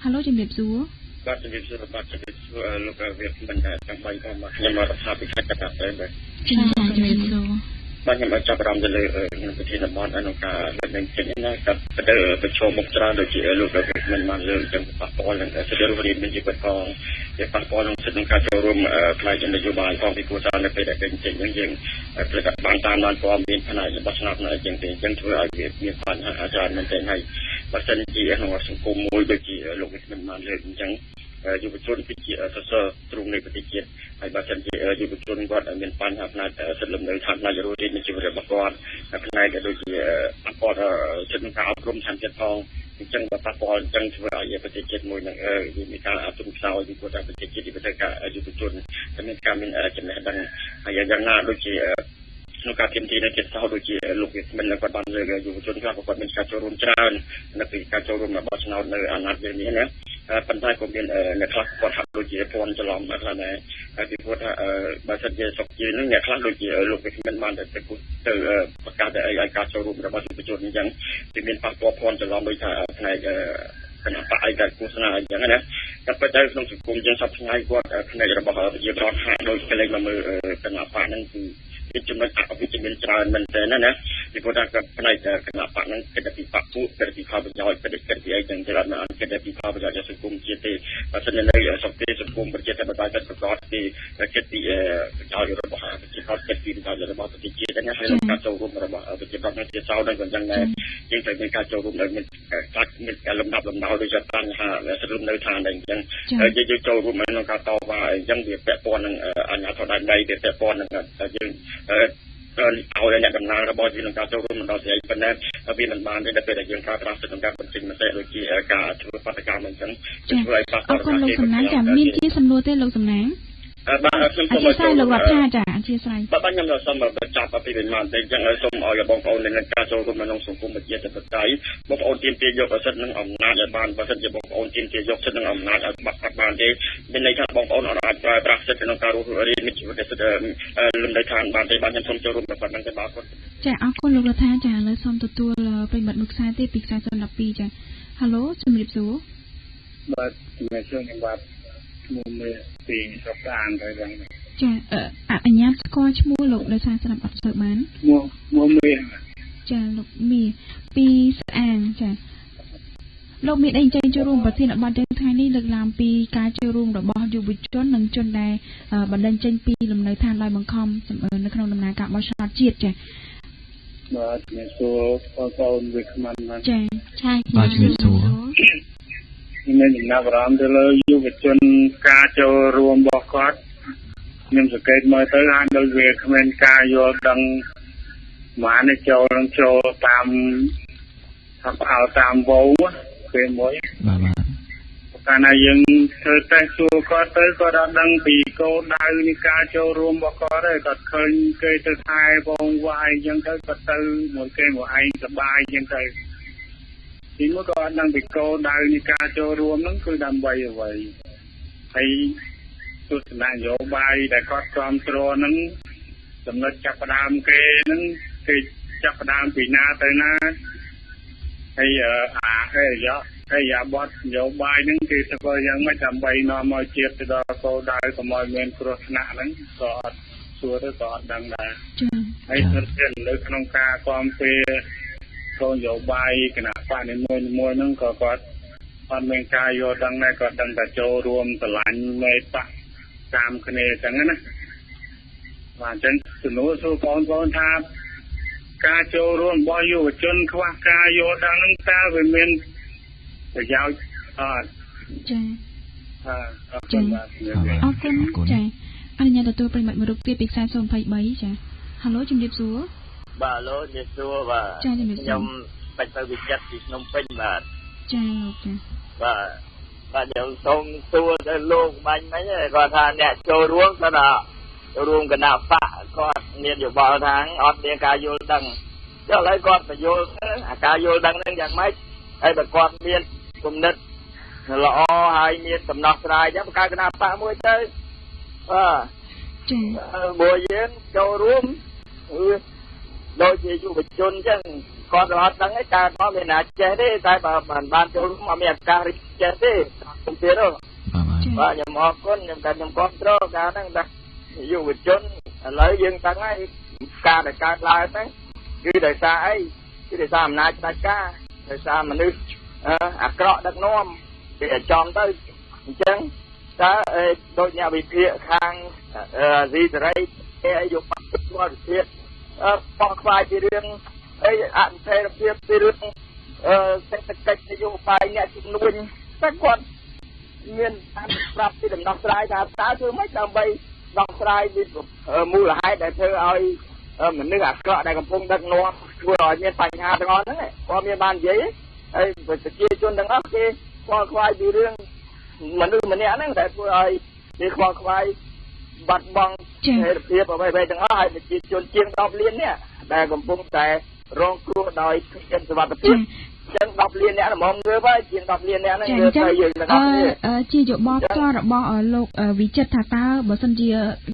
ហៅឡូជំរាបសួរបាទជំរាបសួរបាទជំរាបសួរលោកវាមិនដែរចាំបាច់ផងបាទខ្ញុំមករដ្ឋាភិបាលកតាទៅបាទជំរាបសួរបាទខ្ញុំអាចចាប់អារម្មណ៍ទៅលើក្នុងប្រធានបទក្នុងការលើកចេញណាក៏ទៅប្រជុំមុខច្រើនដូចជាលោកវាមិនបានលើកទាំងប៉ះពាល់នឹងសិទ្ធិរដ្ឋមានជីវិតផងវាប៉ះពាល់នឹងសិទ្ធិក្នុងការចូលរួមផ្នែកនយោបាយផងពីព្រោះថានៅពេលដែលពេញចេញហ្នឹងយើងប្រកាសបានតាមបានព័ត៌មានផ្នែករបស់ឆ្នាំផ្នែកជាងទេអញ្ចឹងធ្វើឲ្យវាមានបញ្ហាច្រើនមែនទែនហើយបើសិនជាក្នុងសង្គមមួយដូចជាលោកវាមិនបានលើកអញ្ចឹងយុវជនគឺជាសសរទ្រូងនៃប្រទេសជាតិហើយបើសិនជាយុវជនគាត់មានបញ្ហាផ្នែកសិទ្ធិលំនៅឋានផ្នែករស់រានមានជីវិតរបស់គាត់ផ្នែកដូចជាប៉ះពាល់សិទ្ធិការអប់រំឋានជាតិផងអញ្ចឹងបើប៉ះពាល់អញ្ចឹងធ្វើឲ្យប្រទេសជាតិមួយនឹងមានការអភិវឌ្ឍខ្សោយពីព្រោះតែប្រទេសជាតិវាត្រូវការយុវជនមានការមានចំណេះដឹងហើយយ៉ាងណាដូចជាក្នុងការទាមទារនៅចិត្តសោះដូចជាលោកវិស្មិនគាត់បានលើកយុវជនខ្លះគាត់មានការចូលរួមច្រើននៅពីការចូលរួមរបស់ឆ្នោតនៅអាណត្តិនេះណាប៉ុន្តែក៏មានអ្នកខ្លះគាត់ហាក់ដូចជាភ័ន្តច្រឡំខ្លះដែរហើយពីព្រោះថាបើសិនជាសុខជានឹងអ្នកខ្លះដូចជាលោកវិស្មិនបានទៅប្រកាសឲ្យការចូលរួមរបស់យុវជនអញ្ចឹងវាមានប៉ះពាល់ភ័ន្តច្រឡំដូចថាផ្នែកគណៈបកឯកឃោសនាអញ្ចឹងណាតែប៉ុន្តែក្នុងសង្គមយើងសប្តាហ៍ថ្ងៃគាត់ផ្នែករបស់ប្រជាពលរដ្ឋហាក់ដូចកលែងមកមើលគណៈបកហ្នឹងគឺចំណុចអវិជ្ជមានច្រើនមែនទែនណាពីព្រោះថាផ្នែកគណៈបកហ្នឹងគិតពីបកពួកគិតពីផលប្រយោជន៍គិតពីអីទាំងច្រើនណាស់គិតពីផលប្រយោជន៍សង្គមជាតិទេបើសិននៅសង្គមប្រជាធិបតេយ្យគាត់ប្រកបពីគិតពីប្រយោជន៍របស់ប្រជាពលរដ្ឋគិតពីប្រយោជន៍របស់ប្រទេសជាតិណាហើយការចូលរួមរបស់ប្រជាពលរដ្ឋនៅជាសោដល់ក៏យ៉ាងដែរយើងត្រូវមានការចូលរួមដោយមានការលំដាប់លំដោយដោយសារបញ្ហាសិទ្ធិលំនៅឋានអញ្ចឹងយើងចូលរួមក្នុងការតវ៉ាអញ្ចឹងវាពាក់ព័ន្ធនឹងអាជ្ញាធរដែនដីវាពាក់ព័ន្ធនឹងយើងឲ្យអ្នកដំណើររបស់យើងក្នុងការចូលរួមដល់ស្រីប៉ុណ្ណេះវាមិនបានទេដល់ពេលដែលយើងប្រើប្រាស់សិទ្ធិក្នុងការបញ្ចេញមតិដូចជាការធ្វើបដកម្មអញ្ចឹងធ្វើឲ្យប៉ះពាល់ដល់លោកសំណាងចាមានជាសំណួរទេលោកសំណាងបាទខ្ញុំសូមអធិស្ឋានលោករដ្ឋាចាអធិស្ឋានបាទខ្ញុំសូមបញ្ចប់ពីវិមានតែអញ្ចឹងសូមឲ្យបងប្អូននៅការចូលរួមក្នុងសង្គមប្រជាធិបតេយ្យបងប្អូនទាមទារយកសិទ្ធិនិងអំណាចឲ្យបានបើសិនជាបងប្អូនទាមទារយកសិទ្ធិនិងអំណាចឲ្យបាត់បានទេមានន័យថាបងប្អូនអាចប្រើប្រាស់សិទ្ធិក្នុងការរស់រានមានជីវិតសិទ្ធិលំនៅឋានបានទេបាទខ្ញុំសូមចូលរួមនៅប៉ុណ្ណឹងទេបាទចាអរគុណលោករដ្ឋាចាឥឡូវសូមទទួលប្រិមត្តមួយខ្សែទៀតពីខ្សែ012ចាហៅឡូជំរាបសួរបាទជំរាបសួរខ្ញុំបាទឈ្មោះមេពីស្រុកអានទៅហ្នឹងចាអញ្ញាតស្គាល់ឈ្មោះលោកដោយសារស្រាប់អត់សូវបានឈ្មោះមេចាលោកមីពីស្អាងចាលោកមានអីចេញចូលរួមប្រធានបទយើងថ្ងៃនេះលើកឡើងពីការចូលរួមរបស់យុវជននិងជនដែលបណ្ដឹងចេញពីលំនៅឋានដោយបង្ខំនៅក្នុងដំណើរការបោះឆ្នោតជាតិចាបាទជំរាបសួរបងប្អូនវិក្កាមណាចាបាទជំរាបសួរមានចំណាប់អារម្មណ៍ទៅលើយុវជនការចូលរួមរបស់គាត់ខ្ញុំសង្កេតមើលទៅហាក់ដូចវាគ្មានការយល់ដឹងម៉ានចូលតាមថាផ្អើលតាមវងពេលមួយបាទកាលណាយើងធ្វើតេស្តសួរគាត់ទៅគាត់អត់ដឹងពីគោលដៅនៃការចូលរួមរបស់គាត់ទេគាត់ឃើញគេទៅថែបងវាយអញ្ចឹងទៅគាត់ទៅមួយគេមួយឯងសប្បាយអញ្ចឹងទៅទីមួយក៏អត់ដឹងពីគោលដៅនៃការចូលរួមហ្នឹងគឺដើម្បីអ្វីហើយទស្សនៈនយោបាយដែលគាត់គ្រប់គ្រងហ្នឹងចំណុចចាប់ផ្ដើមគេហ្នឹងគេចាប់ផ្ដើមពីណាទៅណាហើយហើយយ៉ាបតនយោបាយហ្នឹងគេធ្វើយ៉ាងម៉េចដើម្បីនាំឲ្យជាតិទៅដល់គោលដៅកុំឲ្យមានគ្រោះថ្នាក់ហ្នឹងក៏អត់សួរទៅក៏អត់ដឹងដែរហើយទៅលើក្នុងការគ្រប់គ្រងគោលនយោបាយគណៈបកនីមួយហ្នឹងក៏គាត់អត់មានការយល់ដឹងដែរគាត់ដឹងតែចូលរួមឆ្លាញ់មេបកតាមគ្នាអញ្ចឹងណាបាទអញ្ចឹងជំនួសសួរបងប្អូនថាការចូលរួមរបស់យុវជនខ្វះការយល់ដឹងហ្នឹងតើវាមានប្រយោជន៍អត់ចាអរគុណបាទអរគុណចា អនុញ្ញាតទទួលប្រិមត្តមួយរូបទៀតពីខ្សែ023ចាហៅឡូជំរាបសួរបាទឡូជំរាបសួរបាទចាជំរាបសួរខ្ញុំបាច់ទៅវិចិត្រពីភ្នំពេញបាទចាលោកចាបាទខ្ញុំសូមសួរទៅលោកបាញ់ហ្នឹងគាត់ថាអ្នកចូលរួមគាត់ចូលរួមគណៈបកគាត់មានយោបល់ថាអត់មានការយល់ដឹងចុះឥឡូវគាត់បញ្យល់អាការយល់ដឹងហ្នឹងយ៉ាងម៉េចហើយបើគាត់មានគំនិតល្អហើយមានដំណោះស្រាយចឹងបង្កើតគណៈបកមួយទៅចាបើយើងចូលរួមដូចជាយុវជនចឹងគាត់រត់ដឹងឯកើតមកមានណាចេះទេតែបើមិនបានចូលរួមអត់មានឱកាសរីកចេះទេខ្ញុំទៀតបាទខ្ញុំអរគុណខ្ញុំគ្រប់គ្រងការហ្នឹងតែយុវជនឥឡូវយើងដឹងហើយការដែលកើតឡើងហ្នឹងគឺដោយសារអីគឺដោយសារអំណាចផ្ដាច់ការដោយសារមនុស្សអាក្រក់ដឹកនាំគេចំទៅអញ្ចឹងតើដូចអ្នកវិភាគខាងស៊ីសេរីគេយកបទវិភាគបកស្រាយពីរឿងអីអន្តរភាពពីរឿងសេដ្ឋកិច្ចនយោបាយអ្នកជំនួញតែគាត់មានការប្រាប់ពីដំណោះស្រាយថាតើធ្វើម៉េចដើម្បីដោះស្រាយពីមូលហេតុដែលធ្វើឲ្យមនុស្សអាក្រក់ដែលកំពុងដឹកនាំធ្វើឲ្យមានបញ្ហាទាំងអស់ហ្នឹងគាត់មានបាននិយាយហើយប្រជាជនទាំងអស់គេខ្វល់ខ្វាយពីរឿងមនុស្សម្នាក់ហ្នឹងដែលធ្វើឲ្យគេខ្វល់ខ្វាយបាត់បង់សេរីភាពអ្វីៗទាំងអស់ហើយប្រជាជនជាង10លាននេះដែលកំពុងតែរងគ្រោះដោយគ្មានសុវត្ថិភាពចឹង10លានអ្នកល្មមងើបហើយជាង10លានអ្នកហ្នឹងងើបទៅយើងទាំងអស់គ្នាជាយោបល់ផ្ទាល់របស់លោកវិចិត្រថាតើបើសិនជា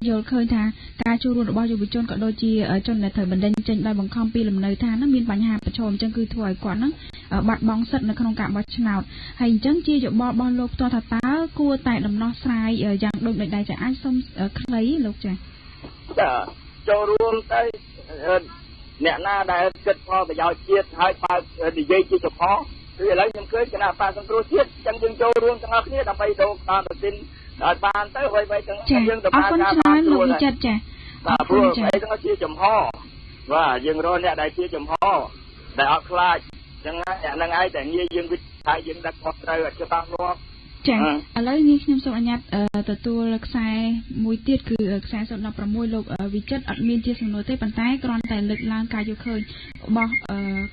យល់ឃើញថាការចូលរួមរបស់យុវជនក៏ដូចជាជនដែលត្រូវបណ្ដេញចេញដោយបង្ខំពីលំនៅឋានហ្នឹងមានបញ្ហាប្រឈមអញ្ចឹងគឺធ្វើឲ្យគាត់ហ្នឹងបាត់បង់សិទ្ធិនៅក្នុងការបោះឆ្នោតហើយអញ្ចឹងជាយោបល់របស់លោកផ្ទាល់ថាតើគួរតែដំណោះស្រាយយ៉ាងដូចដែរចាអាចសូមខ្លីលោកចាចូលរួមទៅអ្នកណាដែលគិតផលប្រយោជន៍ជាតិហើយបើនិយាយជាចំហគឺឥឡូវខ្ញុំឃើញគណៈបកសង្គ្រោះជាតិចឹងយើងចូលរួមទាំងអស់គ្នាដើម្បីដូរតាមប្រសិនឲ្យបានទៅហើយទាំងយើងទៅបានការបានលោកវិចិត្រចាបាទព្រោះអីទាំងជាចំហបាទយើងរកអ្នកដែលជាចំហដែលអត់ខ្លាចចឹងអ្នកហ្នឹងឯងតែងាយយើងវិថាយើងដឹកមកត្រូវឲ្យច្បាស់លាស់ចាឥឡូវនេះខ្ញុំសូមអនុញ្ញាតទទួលខ្សែមួយទៀតគឺខ្សែ016លោកវិចិត្រអត់មានជាសំណួរទេប៉ុន្តែគ្រាន់តែលើកឡើងការយកឃើញរបស់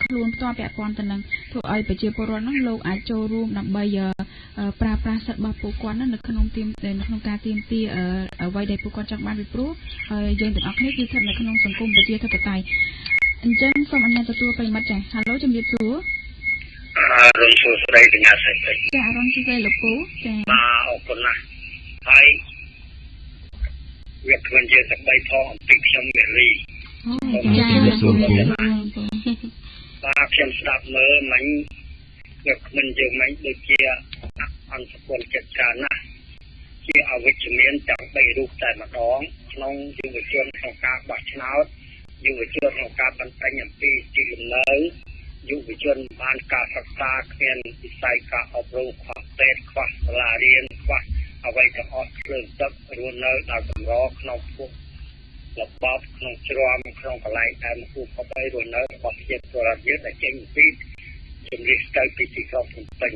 ខ្លួនផ្ទាល់ពាក់ព័ន្ធទៅនឹងធ្វើឲ្យប្រជាពលរដ្ឋហ្នឹងលោកអាចចូលរួមដើម្បីប្រើប្រាស់សិទ្ធិរបស់ពួកគាត់នៅក្នុងការទាមទារអ្វីដែលពួកគាត់ចង់បានពីព្រោះយើងទាំងអស់គ្នាគឺស្ថិតនៅក្នុងសង្គមប្រជាធិបតេយ្យអញ្ចឹងសូមអនុញ្ញាតទទួលប្រិមត្តចាហៅឡូជំរាបសួររំសួរស្ដីកញ្ញាសេរីចារំសួរស្ដីលោកពូចាបាទអរគុណណាស់ហើយវាគ្រាន់ជាសក្តីផងអំពីខ្ញុំមេរីចាសួរបាទខ្ញុំស្ដាប់មើលមិញវាគ្មិនយើងមិញដូចជាអន្តពលចិត្តច្រើនណាស់ជាអវិជ្ជមានទាំង3រូបតែម្ដងក្នុងយុវជនក្នុងការបោះឆ្នោតយុវជនក្នុងការបន្តអំពីទីលំនៅយុវជនបានការសិក្សាគ្មានវិស័យការអប់រំខ្វះពេទ្យខ្វះសាលារៀនខ្វះអ្វីទាំងអស់គ្រឿងទឹករស់នៅដោយកម្រក្នុងភពរបបក្នុងជ្រាំក្នុងកន្លែងដែលមកគូបឲ្យរស់នៅរបស់ប្រជាពលរដ្ឋយើងដែលចេញពីជំនឿទៅពីទីក្រុងភ្នំពេញ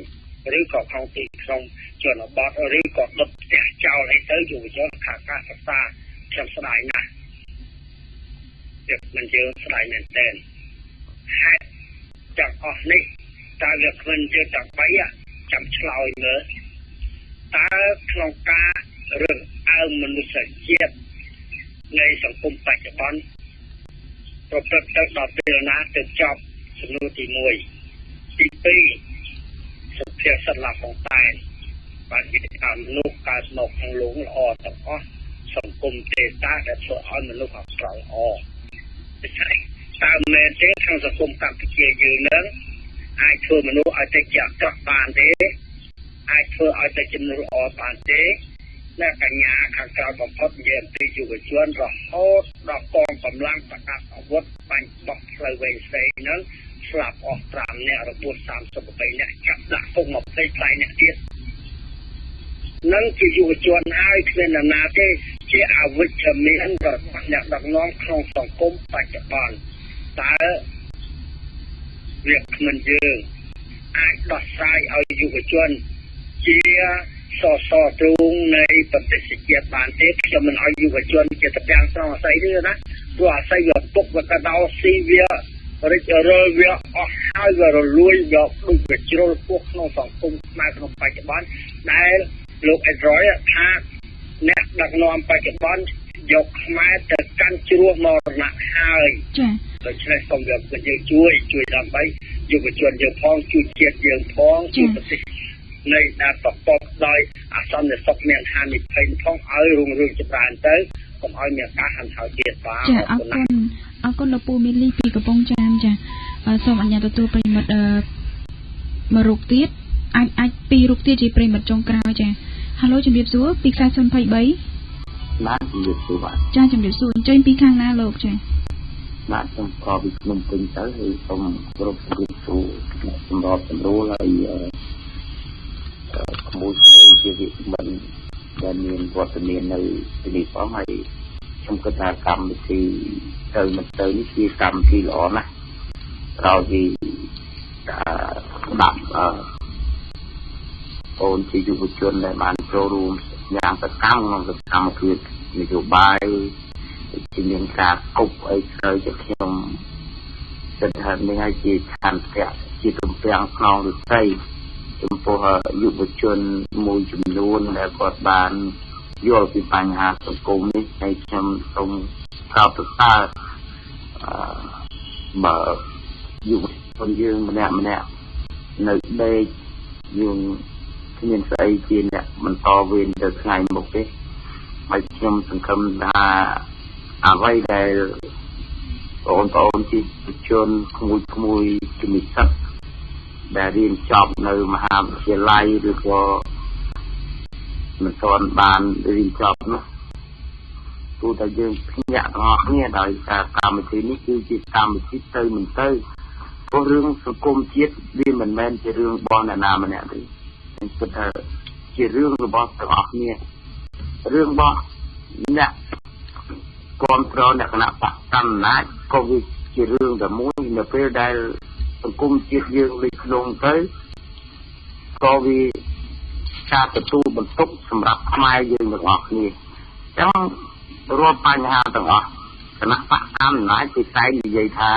ឬក៏ក្នុងទីក្រុងជនបទឬក៏ដុតផ្ទះចោលអីទៅយុវជនខាងការសិក្សាខ្ញុំស្ដាយណាស់វាមិនយើងស្ដាយមែនទែនហើយទាំងអស់នេះតើវាគ្មិនជាទាំង3ចាំឆ្លើយមើលតើក្នុងការរឿងអើមនុស្សជាតិនៃសង្គមបច្ចុប្បន្នប្រព្រឹត្តទៅដល់ពេលណាទៅចប់សំណួរទី1ទី2សុភាសិតឡាផងតែបាននិយាយថាមនុស្សកើតមកក្នុងលោកល្អទាំងអស់សង្គមទេតាដែលធ្វើឲ្យមនុស្សអាក្រក់ល្អដូច្នេះតើមែនទេក្នុងសង្គមកម្ពុជាយើងនឹងអាចធ្វើមនុស្សឲ្យទៅជាអាក្រក់បានទេអាចធ្វើឲ្យទៅជាមនុស្សល្អបានទេអ្នកកញ្ញាខាងក្រៅបំផុតនិយាយពីយុវជនរហូតដល់កងកម្លាំងប្រដាប់អាវុធបាញ់បោះផ្លូវវែងផ្សេងហ្នឹងស្លាប់អស់5នាក់របួស38នាក់ចាប់ដាក់គុក20នាក់ទៀតនឹងជាយុវជនហើយគ្មាននរណាទេជាអវិជ្ជមានរបស់អ្នកដឹកនាំក្នុងសង្គមបច្ចុប្បន្នតើវាគ្មិនយើងអាចដោះស្រាយឲ្យយុវជនជា សទ្រូងនៃប្រទេសជាតិបានទេខ្ញុំមិនឲ្យយុវជនជាតពាំងស្រង់អាស័យទេណាព្រោះអាស័យវាពុកវាកដោស៊ីវារិចរលវាអស់ហើយវារលួយវាដូចវាជ្រុលពោះក្នុងសង្គមខ្មែរក្នុងបច្ចុប្បន្នដែលលោកអេរ៉យថាអ្នកដឹកនាំបច្ចុប្បន្នយកខ្មែរទៅកាន់ជ្រោះមរណៈហើយចា៎ដូច្នេះសូមយើងជួយដើម្បីយុវជនយើងផងជួយជាតិយើងផងជួយប្រទេសនៃដែលប្រកបដោយអសន្តិសុខមានហានិភ័យផងឲ្យរុងរឿងចម្រើនទៅកុំឲ្យមានការហន្តហើយទៀតបាទចាអរគុណលោកពូមីលីពីកំពង់ចាមចាសូមអនុញ្ញាតទទួលប្រិមិត្តមួយរូបទៀតអាចពីររូបទៀតជាប្រិមិត្តចុងក្រោយចាហៅឡូជំរាបសួរពីខ្សែ023បាទជំរាបសួរបាទចាជំរាបសួរអញ្ជើញពីខាងណាលោកចាបាទខ្ញុំក៏ពីភ្នំពេញទៅហើយសូមគោរពជំរាបសួរសម្រាប់សម្រួលហើយក្មួយជាវិមិនដែលមានវត្តមាននៅទីនេះផងហើយខ្ញុំគិតថាកម្មវិធីទៅមិនទៅនេះជាកម្មវិធីល្អណាស់ក្រោយពីដាក់អូនជាយុវជនដែលបានចូលរួមយ៉ាងសកម្មក្នុងសកម្មភាពនយោបាយជាមានការគប់អីក្រោយจากខ្ញុំគិតថានេះហើយជាឆន្ទៈជាទំពាំងក្នុងឫស្សីចំពោះយុវជនមួយចំនួនដែលគាត់បានយល់ពីបញ្ហាសង្គមនេះហើយខ្ញុំសូមកោតសរសើរបើយុវជនយើងម្នាក់នៅដេកយើងគ្មានស្អីជាអ្នកបន្តវេនទៅថ្ងៃមុខទេហើយខ្ញុំសង្ឃឹមថាអ្វីដែលបងប្អូនជាជនក្មួយជំនិសិទ្ធដែលរៀនចប់នៅមហាវិទ្យាល័យឬក៏មិនទាន់បានរៀនចប់នោះទោះតែយើងភ្ញាក់ទាំងអស់គ្នាដោយសារកម្មវិធីនេះគឺជាកម្មវិធីទៅមិនទៅព្រោះរឿងសង្គមជាតិវាមិនមែនជារឿងរបស់អ្នកណាម្នាក់ទេខ្ញុំគិតថាជារឿងរបស់ទាំងអស់គ្នារឿងរបស់អ្នកគ្រប់គ្រងអ្នកគណៈបកកណ្ដាលក៏វាជារឿងតែមួយនៅពេលដែលសង្គមជាតិយើងលេចធ្លោងទៅក៏វាការទទួលបន្ទុកសម្រាប់ខ្មែរយើងទាំងអស់គ្នាអញ្ចឹងរាល់បញ្ហាទាំងអស់គណៈបកកណ្ដាលគេតែនិយាយថា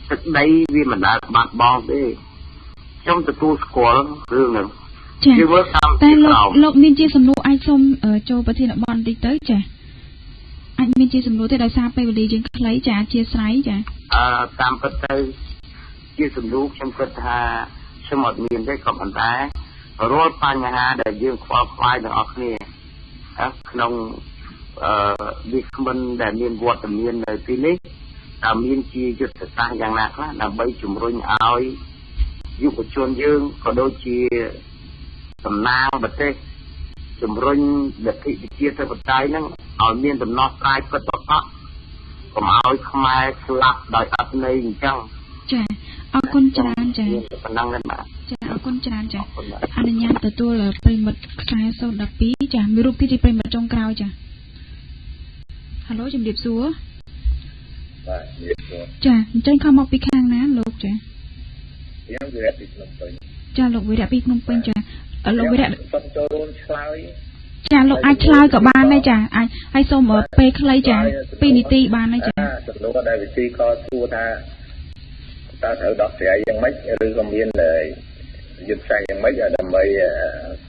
ទឹកដីវាមិនដែលបាត់បង់ទេខ្ញុំទទួលស្គាល់រឿងហ្នឹងចាតែលោកមានជាសំណួរអាចសូមចូលប្រធានបទបន្តិចទៅចាអាចមានជាសំណួរទេដោយសារពេលវេលាយើងខ្លីចាអធិស្ឋានចាតាមពិតទៅជាសំណួរខ្ញុំគិតថាខ្ញុំអត់មានទេក៏ប៉ុន្តែរាល់បញ្ហាដែលយើងខ្វល់ខ្វាយទាំងអស់គ្នាក្នុងវិក្កាមដែលមានវត្តមាននៅទីនេះតើមានជាយុទ្ធសាស្ត្រយ៉ាងណាខ្លះដើម្បីជំរុញឲ្យយុវជនយើងក៏ដូចជាតំណាងប្រទេសជំរុញលទ្ធិប្រជាធិបតេយ្យហ្នឹងឲ្យមានដំណោះស្រាយពិតប្រាកដកុំឲ្យខ្មែរស្លាប់ដោយអត់ន័យអញ្ចឹងចាអរគុណច្រើនចាប៉ុណ្ណឹងហ្នឹងបាទចាអរគុណច្រើនចាអនុញ្ញាតទទួលប្រិមិត្តខ្សែ012ចាមានរូបទៀតពីប្រិមិត្តចុងក្រោយចាហៅឡូជំរាបសួរបាទជំរាបសួរចាអញ្ចឹងខំមកពីខាងណាលោកចាខ្ញុំវិរៈពីភ្នំពេញចាលោកវិរៈពីភ្នំពេញចាលោកវិរៈសូមចូលរួមឆ្លើយចាលោកអាចឆ្លើយក៏បានដែរចាអាចហើយសូមពេលខ្លីចា2នាទីបានដែរចាសំណួរដែលវិធីក៏សួរថាតើត្រូវដោះស្រាយយ៉ាងម៉េចឬក៏មានយុទ្ធសាស្ត្រយ៉ាងម៉េចដើម្បី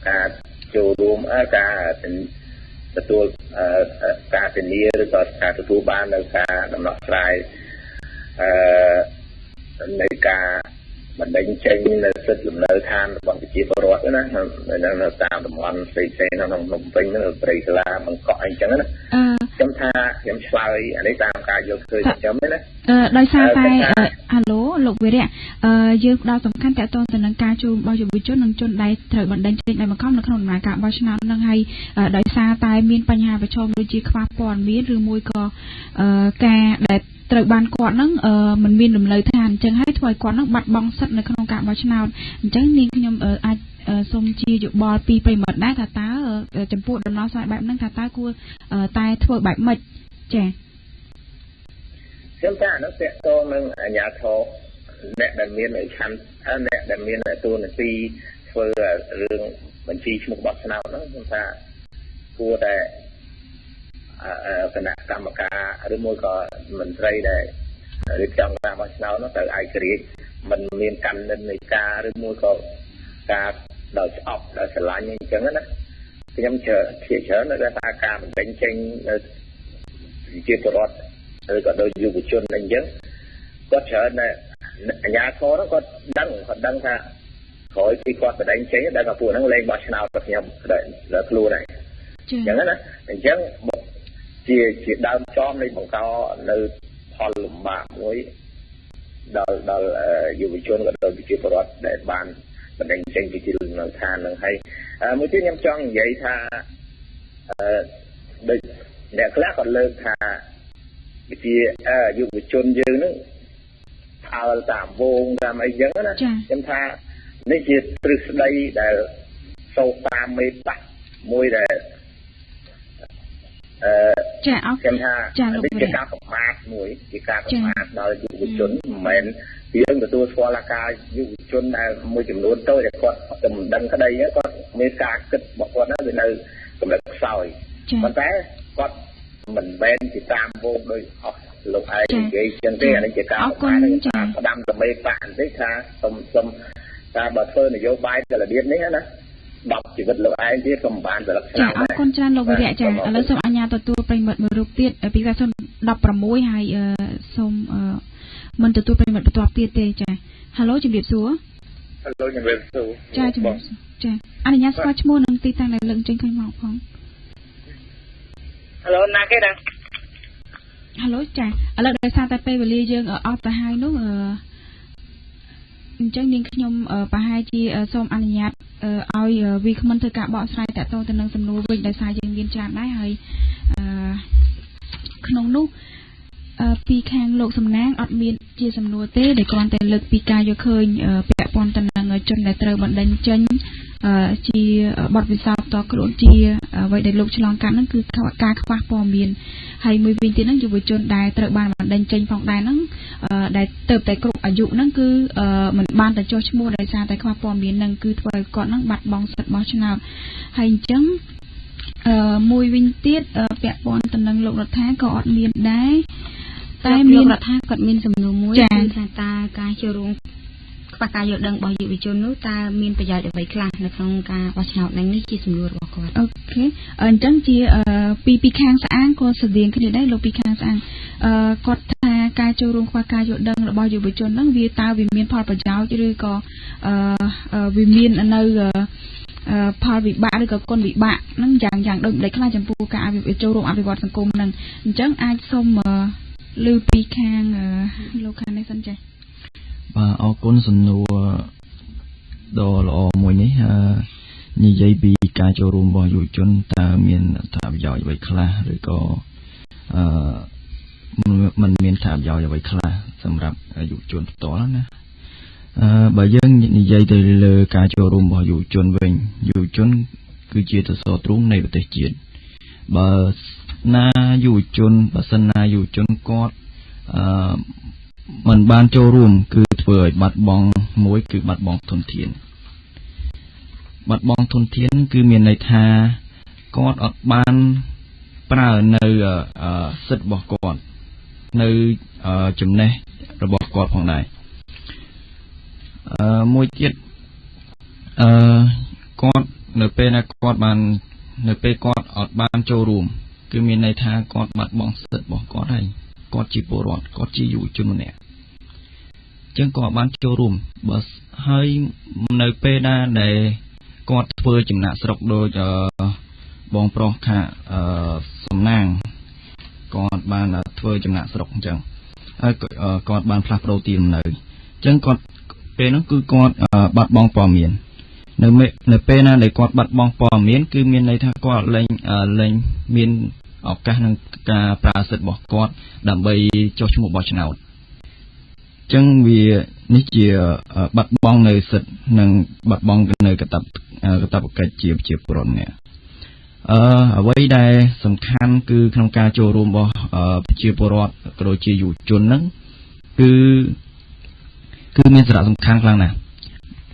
ការចូលរួមការទទួលការធានាឬក៏ការទទួលបាននៅការដំណោះស្រាយនៃការបណ្ដេញចេញនៅសិទ្ធិលំនៅឋានរបស់ប្រជាពលរដ្ឋណានៅតាមតំបន់ផ្សេងៗក្នុងភ្នំពេញនៅព្រៃសាលាបង្កក់អីចឹងណាខ្ញុំថាខ្ញុំឆ្លើយអានេះតាមការយកឃើញខ្ញុំទេណាដោយសារតែអាឡូលោកវិរៈយើងផ្ដោតសំខាន់តទៅនឹងការជួបរបស់យុវជននិងជនដែលត្រូវបណ្ដេញចេញដោយបង្ខំនៅក្នុងដំណើរការបោះឆ្នោតនឹងហើយដោយសារតែមានបញ្ហាប្រឈមដូចជាខ្វះព័ត៌មានឬមួយក៏ការដែលត្រូវបានគាត់នឹងមិនមានលំនៅឋានអញ្ចឹងហើយធ្វើឲ្យគាត់នឹងបាត់បង់សិទ្ធិនៅក្នុងការបោះឆ្នោតអញ្ចឹងនាងខ្ញុំអាចសូមជាយោបល់ពីប្រិមត្តដែរថាតើចំពោះដំណោះស្រាយបែបហ្នឹងថាតើគួរតែធ្វើបែបម៉េចចា៎ខ្ញុំថាអានោះតកតងនឹងអាជ្ញាធរអ្នកដែលមានឆន្ទៈអ្នកដែលមានតួនាទីធ្វើរឿង បញ្ជីឈ្មោះបោះឆ្នោតហ្នឹងខ្ញុំថាគួរតែគណៈកម្មការឬមួយក៏មន្ត្រីដែលរៀបចំការបោះឆ្នោតនោះត្រូវឯករាជ្យមិនមានកាន់និន្នាការឬមួយក៏ការដោយស្អប់ដោយស្រឡាញ់អញ្ចឹងណាខ្ញុំជឿច្រើននៅថាការបណ្ដឹងចេញជាពលរដ្ឋឬក៏ដោយយុវជនអញ្ចឹងគាត់ច្រើនតែអាជ្ញាធរគាត់ដឹងថាក្រោយពីគាត់បណ្ដឹងចេញដែលថាពួកហ្នឹងលេងបោះឆ្នោតរបស់ខ្ញុំដល់ខ្លួនហើយអញ្ចឹងណាអញ្ចឹងជាដើមចំនៃបង្កនៅផលលំបាកមួយដល់យុវជនក៏ដូចជាពលរដ្ឋដែលបានបណ្ដឹងចេញពីទីលំនៅឋាននឹងហើយមួយទៀតខ្ញុំចង់និយាយថាដូចអ្នកខ្លះក៏លើកថាវិជាយុវជនយើងនឹងថើលតាមវងតាមអីចឹងណាខ្ញុំថានេះជាទ្រឹស្ដីដែលសូវតាមមេបាក់មួយដែលចាអរគុណចាលោកវិរិយជាការប្រមាថមួយជាការប្រមាថដល់យុវជនមិនមែនយើងទទួលស្គាល់ការយុវជនដែលមួយចំនួនទៅដែលគាត់មិនដឹងក្តីគាត់មានការគិតរបស់គាត់ហ្នឹងវានៅកម្រិតខ្សោយប៉ុន្តែគាត់មិនមែនជាតាមវងដោយអស់លោកឯងនិយាយចឹងទេអានេះជាការប្រមាថផ្ដាំទៅមេបាក់បន្តិចថាសុំថាបើធ្វើនយោបាយទៅរបៀបនេះណា10ជីវិតលោកឯងទៀតក៏មិនបានប្រឡឹកឆ្នាំដែរអរគុណច្រើនលោកវិរិយចាឥឡូវសូមអញ្ញាតទទួលប្រិមិត្តមួយរូបទៀតពី2016ហើយសូមមិនទទួលប្រិមិត្តបន្ទាប់ទៀតទេចាហៅឡូជំរាបសួរហៅឡូជំរាបសួរចាជំរាបសួរចាអនុញ្ញាតស្គាល់ឈ្មោះនិងទីតាំងដែលលើកចេញឃើញមកផងហៅឡូណាគេដែរហៅឡូចាឥឡូវដោយសារតែពេលវេលាយើងអត់ទៅហើយនោះអញ្ចឹងនាងខ្ញុំប្រហែលជាសូមអនុញ្ញាតឲ្យវាគ្មិនធ្វើការបកស្រាយតាក់ទងទៅនឹងសំណួរវិញដោយសារយើងមានច្រើនដែរហើយក្នុងនោះពីខាងលោកសំណាងអត់មានជាសំណួរទេដែលគ្រាន់តែលើកពីការយកឃើញពាក់ព័ន្ធទៅនឹងជនដែលត្រូវបណ្ដឹងចេញជាបទពិសោធន៍តខ្លួនជាអ្វីដែលលោកឆ្លងកាត់ហ្នឹងគឺការខ្វះព័ត៌មានហើយមួយវិញទៀតហ្នឹងយុវជនដែលត្រូវបានបណ្ដឹងចេញផងដែរហ្នឹងដែលទៅតែគ្រប់អាយុហ្នឹងគឺមិនបានទៅចុះឈ្មោះដោយសារតែខ្វះព័ត៌មានហ្នឹងគឺធ្វើឲ្យគាត់ហ្នឹងបាត់បង់សិទ្ធិបោះឆ្នោតហើយអញ្ចឹងមួយវិញទៀតពាក់ព័ន្ធទៅនឹងលោករដ្ឋាក៏អត់មានដែរតែមានរដ្ឋាគាត់មានសំណួរមួយគឺថាតើការចូលរួមខ្វះការយល់ដឹងរបស់យុវជននោះតើមានប្រយោជន៍អ្វីខ្លះនៅក្នុងការបោះឆ្នោតនេះជាសំណួររបស់គាត់អូខេអញ្ចឹងជាពីខាងស្អាងក៏ស្តៀងគ្នាដែរលោកពីខាងស្អាងគាត់ថាការចូលរួមខ្វះការយល់ដឹងរបស់យុវជនហ្នឹងវាតើវាមានផលប្រយោជន៍ឬក៏វាមាននៅផលវិបាកឬក៏គុណវិបាកហ្នឹងយ៉ាងដូចម្ដេចខ្លះចំពោះការចូលរួមអភិវឌ្ឍសង្គមហ្នឹងអញ្ចឹងអាចសូមលើពីខាងលោកខាងនេះសិនចា៎បាទអរគុណសំណួរដ៏ល្អមួយនេះនិយាយពីការចូលរួមរបស់យុវជនតើមានអត្ថប្រយោជន៍អ្វីខ្លះឬក៏มันមានអត្ថប្រយោជន៍អ្វីខ្លះសម្រាប់យុវជនផ្ទាល់ណាបើយើងនិយាយទៅលើការចូលរួមរបស់យុវជនវិញយុវជនគឺជាសសរទ្រូងនៃប្រទេសជាតិបើសិនណាយុវជនគាត់มันបានចូលរួមគឺធ្វើឲ្យបាត់បង់មួយគឺបាត់បង់ធនធានគឺមានន័យថាគាត់អត់បានប្រើនៅសិទ្ធិរបស់គាត់នៅចំណេះរបស់គាត់ផងដែរមួយទៀតគាត់នៅពេលណាគាត់បាននៅពេលគាត់អត់បានចូលរួមគឺមានន័យថាគាត់បាត់បង់សិទ្ធិរបស់គាត់ហើយគាត់ជាពលរដ្ឋគាត់ជាយុវជនម្នាក់អញ្ចឹងគាត់បានចូលរួមបើហើយនៅពេលណាដែលគាត់ធ្វើចំណាក់ស្រុកដូចបងប្រុសខាសំណាងគាត់បានធ្វើចំណាក់ស្រុកអញ្ចឹងហើយគាត់បានផ្លាស់ប្ដូរទីលំនៅអញ្ចឹងគាត់ពេលហ្នឹងគឺគាត់បាត់បង់ព័ត៌មាននៅពេលណាដែលគាត់បាត់បង់ព័ត៌មានគឺមានន័យថាគាត់លែងមានឱកាសក្នុងការប្រើសិទ្ធិរបស់គាត់ដើម្បីចុះឈ្មោះបោះឆ្នោតអញ្ចឹងវានេះជាបាត់បង់នៅសិទ្ធិនិងបាត់បង់នៅកាតព្វកិច្ចជាពលរដ្ឋនេះអ្វីដែលសំខាន់គឺក្នុងការចូលរួមរបស់ប្រជាពលរដ្ឋក៏ដូចជាយុវជនហ្នឹងគឺមានសារៈសំខាន់ខ្លាំងណាស់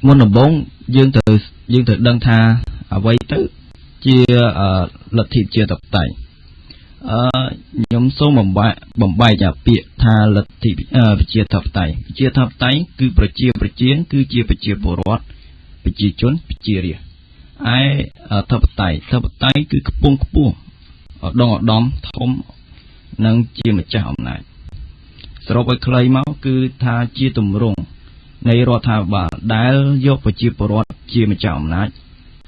មុនដំបូងយើងត្រូវដឹងថា អ្វីទៅជាលទ្ធិជាតបតៃខ្ញុំសូមបំបែកពាក្យថាលទ្ធិប្រជាធិបតេយ្យប្រជាធិបតេយ្យគឺប្រជាគឺជាប្រជាពលរដ្ឋប្រជាជនប្រជារាស្ត្រឯធិបតេយ្យគឺខ្ពង់ខ្ពស់ឧត្តមធំនិងជាម្ចាស់អំណាចសរុបឲ្យខ្លីមកគឺថាជាទម្រង់នៃរដ្ឋាភិបាលដែលយកប្រជាពលរដ្ឋជាម្ចាស់អំណាច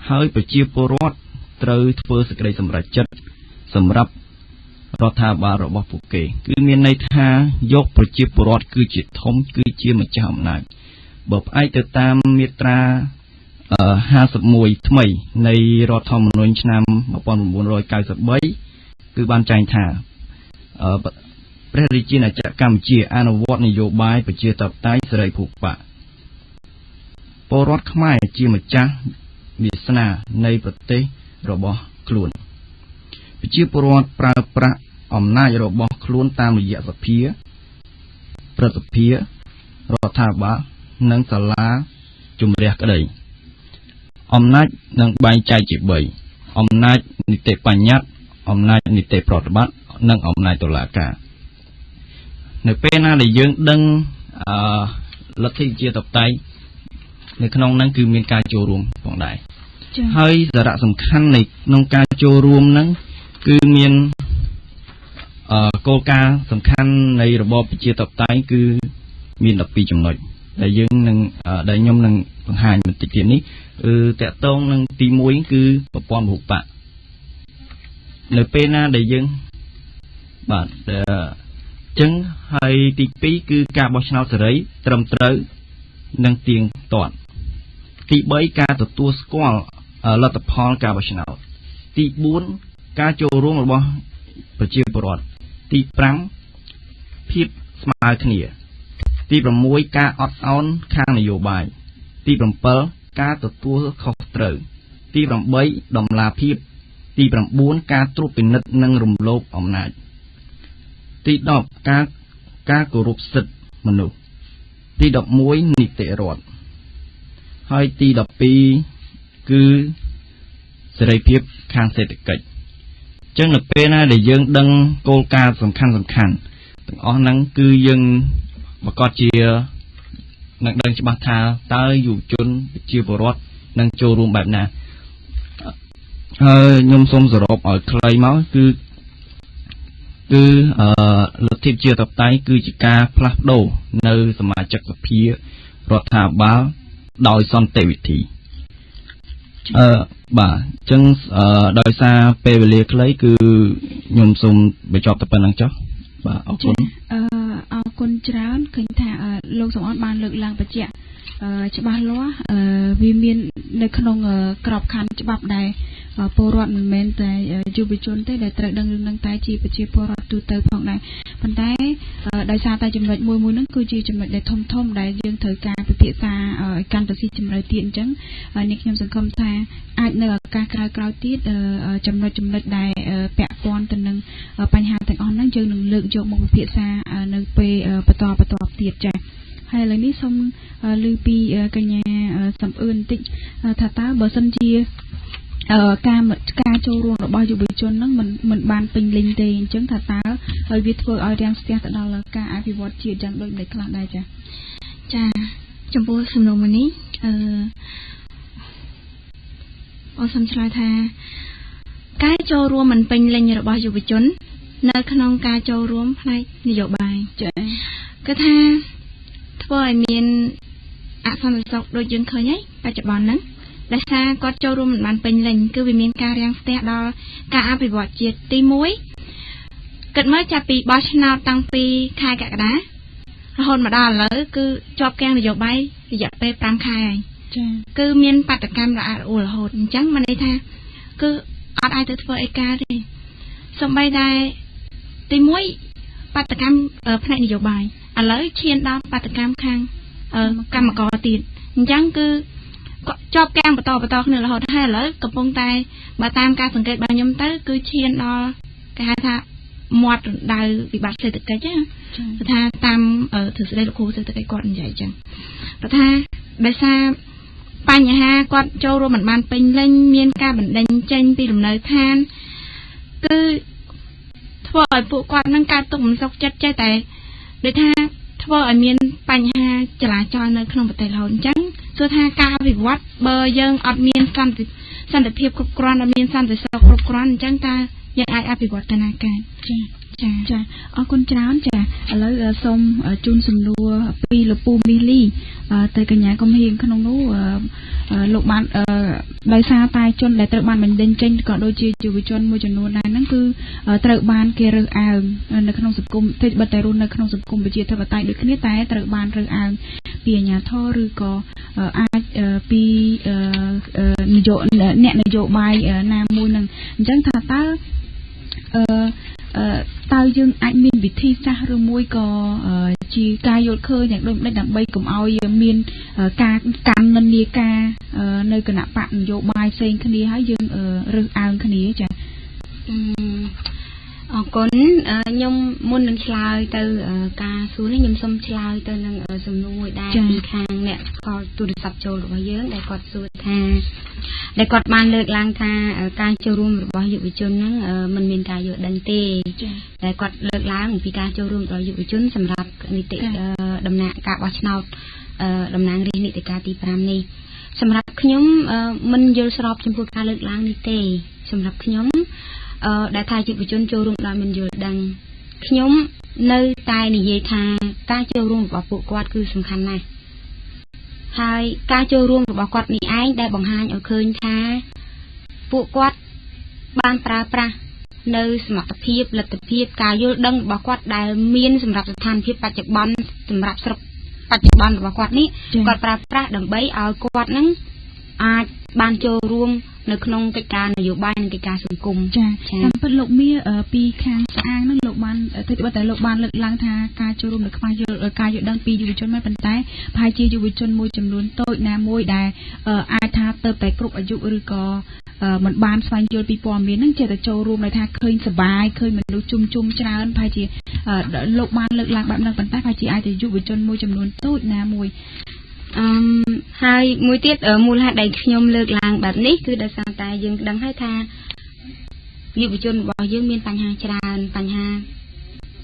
ហើយប្រជាពលរដ្ឋត្រូវធ្វើសេចក្តីសម្រេចចិត្តសម្រាប់រដ្ឋាភិបាលរបស់ពួកគេគឺមានន័យថាយកប្រជាពលរដ្ឋគឺជាធំគឺជាម្ចាស់អំណាចបើផ្អែកទៅតាមមាត្រា51ថ្មីនៃរដ្ឋធម្មនុញ្ញឆ្នាំ1993គឺបានចែងថាព្រះរាជាណាចក្រកម្ពុជាអនុវត្តនយោបាយប្រជាធិបតេយ្យសេរីភូប៉ាពលរដ្ឋខ្មែរជាម្ចាស់វាសនានៃប្រទេសរបស់ខ្លួនប្រជាពលរដ្ឋប្រើប្រាស់អំណាចរបស់ខ្លួនតាមរយៈសភាព្រឹទ្ធសភារដ្ឋាភិបាលនិងសាលាជម្រះក្តីអំណាចនឹងបែងចែកជា3អំណាចនីតិបញ្ញត្តិអំណាចនីតិប្រតិបត្តិនិងអំណាចតុលាការនៅពេលណាដែលយើងដឹងលទ្ធិជាតបតៃនៅក្នុងហ្នឹងគឺមានការចូលរួមផងដែរហើយសារៈសំខាន់នៃក្នុងការចូលរួមហ្នឹងគឺមានគោលការណ៍សំខាន់នៃរបបប្រជាធិបតេយ្យគឺមាន12ចំណុចដែលយើងនឹងដែលខ្ញុំនឹងបង្ហាញបន្តិចទៀតនេះតកតងនឹងទី1គឺប្រព័ន្ធពហុបកនៅពេលណាដែលយើងបាទចឹងហើយទី2គឺការបោះឆ្នោតសេរីត្រឹមត្រូវនិងទៀងទាត់ទី3ការទទួលស្គាល់លទ្ធផលការបោះឆ្នោតទី4ការចូលរួមរបស់ប្រជាពលរដ្ឋទី5ភាពស្មើគ្នាទី6ការអត់ឱនខាងនយោបាយទី7ការទទួលខុសត្រូវទី8តម្លាភាពទី9ការត្រួតពិនិត្យនិងរំលោភអំណាចទី10ការគោរពសិទ្ធិមនុស្សទី11នីតិរដ្ឋហើយទី12គឺសេរីភាពខាងសេដ្ឋកិច្ចចឹងនៅពេលណាដែលយើងដឹងគោលការណ៍សំខាន់ទាំងអស់ហ្នឹងគឺយើងប្រកាសជានឹងដឹងច្បាស់ថាតើយុវជនប្រជាពលរដ្ឋនឹងចូលរួមបែបណាហើយខ្ញុំសូមសរុបឲ្យខ្លីមកគឺលទ្ធិប្រជាធិបតេយ្យគឺជាការផ្លាស់ប្ដូរនៅសមាជិកសភារដ្ឋាភិបាលដោយសន្តិវិធីបាទអញ្ចឹងដោយសារពេលវេលាខ្លីគឺខ្ញុំសូមបញ្ចប់តែប៉ុណ្្នឹងចុះបាទអរគុណអរគុណច្រើនឃើញថាលោកសំអនបានលើកឡើងបញ្ជាក់ច្បាស់លាស់វាមាននៅក្នុងក្របខ័ណ្ឌច្បាប់ដែលពលរដ្ឋមិនមែនតែយុវជនទេដែលត្រូវដឹងរឿងហ្នឹងតែជាប្រជាពលរដ្ឋទូទៅផងដែរប៉ុន្តែដោយសារតែចំណុចមួយហ្នឹងគឺជាចំណុចដែលធំដែលយើងត្រូវការពិភាក្សាឲ្យកាន់តែស៊ីជម្រៅទៀតអញ្ចឹងនេះខ្ញុំសង្ឃឹមថាអាចនៅឱកាសក្រោយៗទៀតចំណុចដែលពាក់ព័ន្ធទៅនឹងបញ្ហាទាំងអស់ហ្នឹងយើងនឹងលើកយកមកពិភាក្សានៅពេលបន្តទៀតចា៎ហើយឥឡូវនេះសូមឮពីកញ្ញាសំអឿនបន្តិចថាតើបើសិនជាការចូលរួមរបស់យុវជនហ្នឹងមិនបានពេញលេញទេអញ្ចឹងថាតើហើយវាធ្វើឲ្យរាំងស្ទះទៅដល់ការអភិវឌ្ឍជាតិយ៉ាងដូចម្តេចខ្លះដែរចាចំពោះសំណុំនេះអូសូមឆ្លើយថាការចូលរួមមិនពេញលេញរបស់យុវជននៅក្នុងការចូលរួមផ្នែកនយោបាយគឺថាធ្វើឲ្យមានអសន្តិសុខដូចយើងឃើញហើយបច្ចុប្បន្នហ្នឹងដោយសារគាត់ចូលរួមមិនបានពេញលេញគឺវាមានការរាំងស្ទះដល់ការអភិវឌ្ឍជាតិទី1គិតមើលចាប់ពីបោះឆ្នោតតាំងពីខែកក្កដារហូតមកដល់ឥឡូវគឺជាប់គាំងនយោបាយរយៈពេល5ខែហើយគឺមានបាតកម្មរអាក់រអួលរហូតអញ្ចឹងមិនន័យថាគឺអត់អាចទៅធ្វើអីការទេសូម្បីតែទី1បាតកម្មផ្នែកនយោបាយឥឡូវឈានដល់បាតកម្មខាងកម្មករទៀតអញ្ចឹងគឺជាប់គាំងបន្តគ្នារហូតហើយឥឡូវកំពុងតែបើតាមការសង្កេតរបស់ខ្ញុំទៅគឺឈានដល់គេហៅថាមាត់រណ្ដៅវិបត្តិសេដ្ឋកិច្ចណាថាតាមទ្រឹស្ដីលោកគ្រូសេដ្ឋកិច្ចគាត់និយាយអញ្ចឹងគាត់ថាដោយសារ បញ្ហាគាត់ចូលរួមមិនបានពេញលេញមានការបណ្ដេញចេញពីលំនៅឋានគឺធ្វើឲ្យពួកគាត់នឹងកើតទុក្ខមិនសុខចិត្តចេះតែដូចថាធ្វើឲ្យមានបញ្ហាចរាចរណ៍នៅក្នុងប្រទេសរហូតអញ្ចឹងគឺថាការវិវត្តបើយើងអត់មានសន្តិភាពគ្រប់គ្រាន់អត់មានសន្តិសុខគ្រប់គ្រាន់អញ្ចឹងតើយើងអាចអភិវឌ្ឍទៅណាកើតចាអរគុណច្រើនចាឥឡូវសូមជូនសំណួរពីលោកពូមីលីទៅកញ្ញាកំហៀងក្នុងនោះលោកបានដោយសារតែជនដែលត្រូវបានបណ្ដេញចេញក៏ដូចជាយុវជនមួយចំនួនដែរហ្នឹងគឺត្រូវបានគេរើសអើងនៅក្នុងសង្គមទេបើតែរស់នៅក្នុងសង្គមប្រជាធិបតេយ្យដូចគ្នាតែត្រូវបានរើសអើងពីអាជ្ញាធរឬក៏អាចពីអ្នកនយោបាយណាមួយហ្នឹងអញ្ចឹងថាតើតើយើងអាចមានវិធីសាស្ត្រឬមួយក៏ជាការយល់ឃើញយ៉ាងដូចម្តេចដើម្បីកុំឲ្យមានការកាន់និន្នាការនៅគណៈបកនយោបាយផ្សេងគ្នាហើយយើងរើសអើងគ្នាចាអរគុណខ្ញុំមុននឹងឆ្លើយទៅការសួរនេះខ្ញុំសូមឆ្លើយទៅនឹងសំណួរមួយដែរពីខាងអ្នកស្គាល់ទូរស័ព្ទចូលរបស់យើងដែលគាត់សួរថាដែលគាត់បានលើកឡើងថាការចូលរួមរបស់យុវជនហ្នឹងมันមានការយល់ដឹងទេតែគាត់លើកឡើងពីការចូលរួមរបស់យុវជនសម្រាប់នីតិដំណាក់ការបោះឆ្នោតតំណាងរាស្ត្រនីតិកាលទី5នេះសម្រាប់ខ្ញុំមិនយល់ស្របចំពោះការលើកឡើងនេះទេសម្រាប់ខ្ញុំដែលថាយុវជនចូលរួមដោយមិនយល់ដឹងខ្ញុំនៅតែនិយាយថាការចូលរួមរបស់ពួកគាត់គឺសំខាន់ណាស់ហើយការចូលរួមរបស់គាត់នេះឯងដែលបង្ហាញឲ្យឃើញថាពួកគាត់បានប្រើប្រាស់នៅសមត្ថភាពលទ្ធភាពការយល់ដឹងរបស់គាត់ដែលមានសម្រាប់ស្ថានភាពបច្ចុប្បន្នសម្រាប់ស្រុកបច្ចុប្បន្នរបស់គាត់នេះគាត់ប្រើប្រាស់ដើម្បីឲ្យគាត់នឹងអាចបានចូលរួមនៅក្នុងកិច្ចការនយោបាយនិងកិច្ចការសង្គមចាតាមពិតលោកមាពីខាងស្អាងហ្នឹងលោកបានទៅបើតែលោកបានលើកឡើងថាការចូលរួមនៅខ្វះយល់ការយល់ដឹងពីយុវជនមែនប៉ុន្តែប្រហែលជាយុវជនមួយចំនួនតូចណាមួយដែលអាចថាទៅតែគ្រប់អាយុឬក៏មិនបានស្វែងយល់ពីព័ត៌មានហ្នឹងចេះតែចូលរួមដោយថាឃើញសប្បាយឃើញមនុស្សជុំច្រើនប្រហែលជាលោកបានលើកឡើងបែបហ្នឹងប៉ុន្តែប្រហែលជាអាចជាយុវជនមួយចំនួនតូចណាមួយហើយមួយទៀតមូលហេតុដែលខ្ញុំលើកឡើងបែបនេះគឺដោយសារតែយើងដឹងហើយថាយុវជនរបស់យើងមានបញ្ហាច្រើនបញ្ហា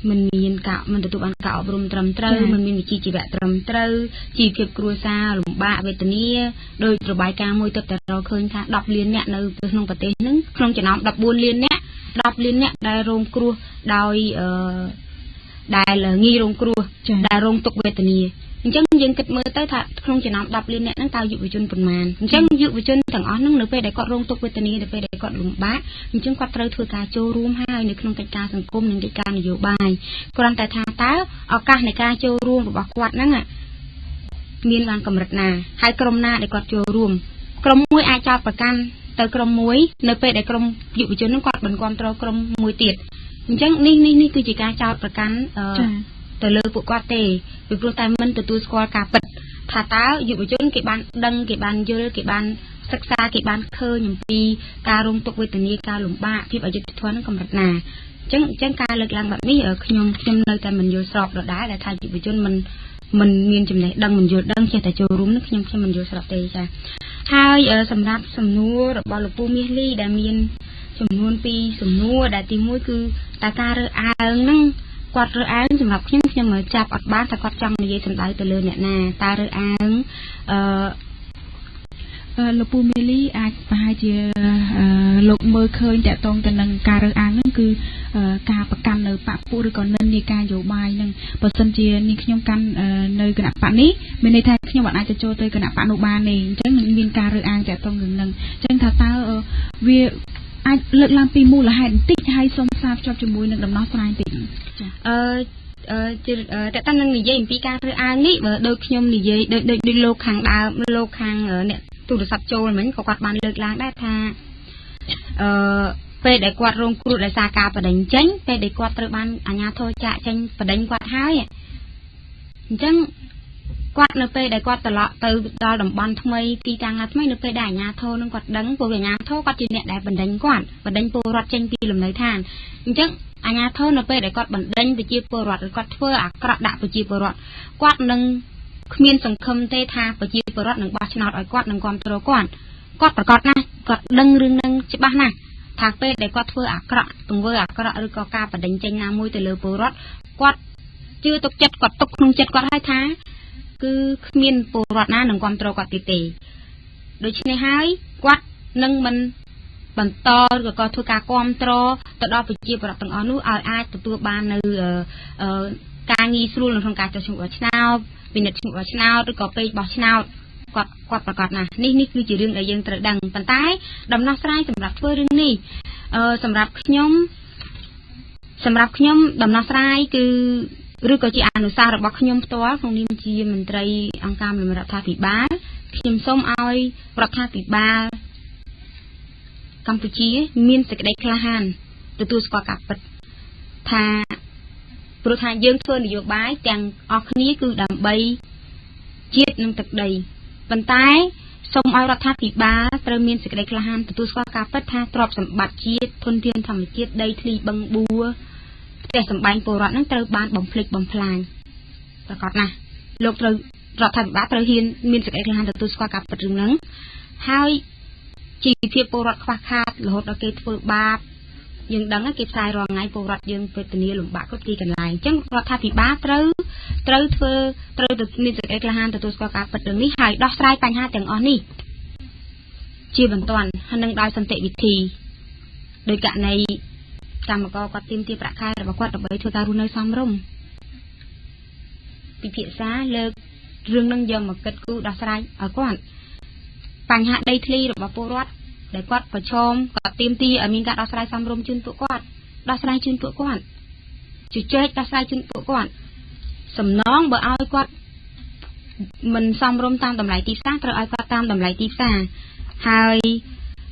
មិនមានការមិនទទួលបានការអប់រំត្រឹមត្រូវមិនមានវិជ្ជាជីវៈត្រឹមត្រូវជីវភាពគ្រួសារលំបាកវេទនាដោយរបាយការណ៍មួយទៅតែរកឃើញថា10លានអ្នកនៅក្នុងប្រទេសហ្នឹងក្នុងចំណោម14លានអ្នក10លានអ្នកដែលរងគ្រោះដោយដែលងាយរងគ្រោះដែលរងទុក្ខវេទនាអញ្ចឹងយើងគិតមើលទៅថាក្នុងចំណោម10លានអ្នកហ្នឹងតើយុវជនប៉ុន្មានអញ្ចឹងយុវជនទាំងអស់ហ្នឹងនៅពេលដែលគាត់រងទុក្ខវេទនានៅពេលដែលគាត់លំបាកអញ្ចឹងគាត់ត្រូវធ្វើការចូលរួមហើយនៅក្នុងកិច្ចការសង្គមនិងកិច្ចការនយោបាយគ្រាន់តែថាតើឱកាសនៃការចូលរួមរបស់គាត់ហ្នឹងមានបានកម្រិតណាហើយក្រុមណាដែលគាត់ចូលរួមក្រុមមួយអាចចោទប្រកាន់ទៅក្រុមមួយនៅពេលដែលក្រុមយុវជនហ្នឹងគាត់មិនគ្រប់គ្រងក្រុមមួយទៀតអញ្ចឹងនេះគឺជាការចោទប្រកាន់ទៅលើពួកគាត់ទេពីព្រោះតែមិនទទួលស្គាល់ការពិតថាតើយុវជនគេបានដឹងគេបានយល់គេបានសិក្សាគេបានឃើញអំពីការរងទុក្ខវេទនាការលំបាកភាពអយុត្តិធម៌នឹងកម្រិតណាអញ្ចឹងការលើកឡើងបែបនេះខ្ញុំនៅតែមិនយល់ស្របដដែលថាយុវជនមិនមានចំណេះដឹងមិនយល់ដឹងចេះតែចូលរួមនេះខ្ញុំមិនយល់ស្របទេចាហើយសម្រាប់សំណួររបស់លោកពូមាសលីដែលមានចំនួន2សំណួរដែលទី1គឺតើការរើសអើងហ្នឹងគាត់រើសអើងសម្រាប់ខ្ញុំចាប់អត់បានតែគាត់ចង់និយាយសម្ដៅទៅលើអ្នកណាតើរើសអើងលោកពូមេលីអាចប្រហែលជាលោកមើលឃើញតកតងទៅនឹងការរើសអើងហ្នឹងគឺការប្រកាន់នៅបកពួកឬក៏និន្នាការនយោបាយហ្នឹងបើសិនជានេះខ្ញុំកាន់នៅគណៈបកនេះមានន័យថាខ្ញុំមិនអាចទៅចូលទៅគណៈបកនោះបានទេអញ្ចឹងមានការរើសអើងតកតងនឹងហ្នឹងអញ្ចឹងថាតើវាអាចលើកឡើងពីមូលហេតុបន្តិចហើយសូមផ្សារភ្ជាប់ជាមួយនឹងដំណោះស្រាយបន្តិចតែតាមនឹងនិយាយអំពីការរើសអើងនេះបើដូចខ្ញុំនិយាយដូចលោកខាងដើមលោកខាងអ្នកទូរស័ព្ទចូលមិញក៏គាត់បានលើកឡើងដែរថាពេលដែលគាត់រងគ្រោះដោយសារការបដិញ្ញចេញពេលដែលគាត់ត្រូវបានអាជ្ញាធរចាក់ចេញបដិញ្ញគាត់ហើយអញ្ចឹងគាត់នៅពេលដែលគាត់ត្រឡប់ទៅដល់តំបន់ថ្មីទីតាំងថ្មីនៅពេលដែលអាជ្ញាធរនឹងគាត់ដឹងពួកអាជ្ញាធរគាត់ជាអ្នកដែលបណ្ដេញគាត់បណ្ដេញពលរដ្ឋចេញពីលំនៅឋានអញ្ចឹងអាជ្ញាធរនៅពេលដែលគាត់បណ្ដេញប្រជាពលរដ្ឋឬគាត់ធ្វើអាក្រក់ដាក់ប្រជាពលរដ្ឋគាត់នឹង គ្មានសង្ឃឹមទេថាប្រជាពលរដ្ឋនឹងបោះឆ្នោតឲ្យគាត់នឹងគ្រប់គ្រងគាត់ប្រកាសណាស់គាត់ដឹងរឿងនឹងច្បាស់ណាស់ថាពេលដែលគាត់ធ្វើអាក្រក់ទង្វើអាក្រក់ឬក៏ការបដិញ្ញចេញណាមួយទៅលើពលរដ្ឋគាត់ជឿទុកចិត្តគាត់ទុកក្នុងចិត្តគាត់ហើយថាគឺគ្មានពលរដ្ឋណានឹងគ្រប់គ្រងគាត់ទៀតទេដូច្នេះហើយគាត់នឹងមិនបន្តឬក៏ធ្វើការគ្រប់គ្រងទៅដល់ប្រជាពលរដ្ឋទាំងអស់នោះឲ្យអាចទទួលបាននៅការងាយស្រួលនៅក្នុងការចុះឈ្មោះបោះឆ្នោតពិនិត្យឈ្មោះបោះឆ្នោតឬក៏ពេលបោះឆ្នោតគាត់ប្រកាសណាស់នេះគឺជារឿងដែលយើងត្រូវដឹងប៉ុន្តែដំណោះស្រាយសម្រាប់ធ្វើរឿងនេះសម្រាប់ខ្ញុំដំណោះស្រាយគឺឬក៏ជាអនុសាសន៍របស់ខ្ញុំផ្ទាល់ក្នុងនាមជាមន្ត្រីអង្គការមរដ្ឋាភិបាលខ្ញុំសូមឲ្យរដ្ឋាភិបាលកម្ពុជាមានសេចក្តីក្លាហានទទួលស្គាល់ការពិតថាព្រោះថាយើងធ្វើនយោបាយទាំងអស់គ្នាគឺដើម្បីជាតិនិងទឹកដីប៉ុន្តែសូមឲ្យរដ្ឋាភិបាលត្រូវមានសេចក្តីក្លាហានទទួលស្គាល់ការពិតថាទ្រព្យសម្បត្តិជាតិធនធានធម្មជាតិដីធ្លីបឹងបួរផ្ទះសម្បែងពលរដ្ឋនឹងត្រូវបានបំភ្លេចបំផ្លាញប្រកបណាស់លោកត្រូវរដ្ឋាភិបាលត្រូវហ៊ានមានសេចក្តីក្លាហានទទួលស្គាល់ការពិតរឿងហ្នឹងហើយជីវភាពពលរដ្ឋខ្វះខាតរហូតដល់គេធ្វើបាបយើងដឹងគេផ្សាយរាល់ថ្ងៃពលរដ្ឋយើងវេទនាលំបាកគ្រប់ទីកន្លែងអញ្ចឹងរដ្ឋាភិបាលត្រូវមានសេចក្តីក្លាហានទទួលស្គាល់ការពិតរឿងនេះហើយដោះស្រាយបញ្ហាទាំងអស់នេះជាបន្ទាន់ហើយនឹងដោយសន្តិវិធីដោយករណីកម្មករគាត់ទាមទារប្រាក់ខែរបស់គាត់ដើម្បីធ្វើការរស់នៅសមរម្យពិភាក្សាលើករឿងនឹងយកមកគិតគូរដោះស្រាយឲ្យគាត់បញ្ហាដីធ្លីរបស់ពលរដ្ឋដែលគាត់ប្រឈមគាត់ទាមទារឲ្យមានការដោះស្រាយសមរម្យជូនពួកគាត់ដោះស្រាយជូនពួកគាត់ជជែកដោះស្រាយជូនពួកគាត់សំណងបើឲ្យគាត់មិនសមរម្យតាមតម្លៃទីផ្សារត្រូវឲ្យគាត់តាមតម្លៃទីផ្សារហើយ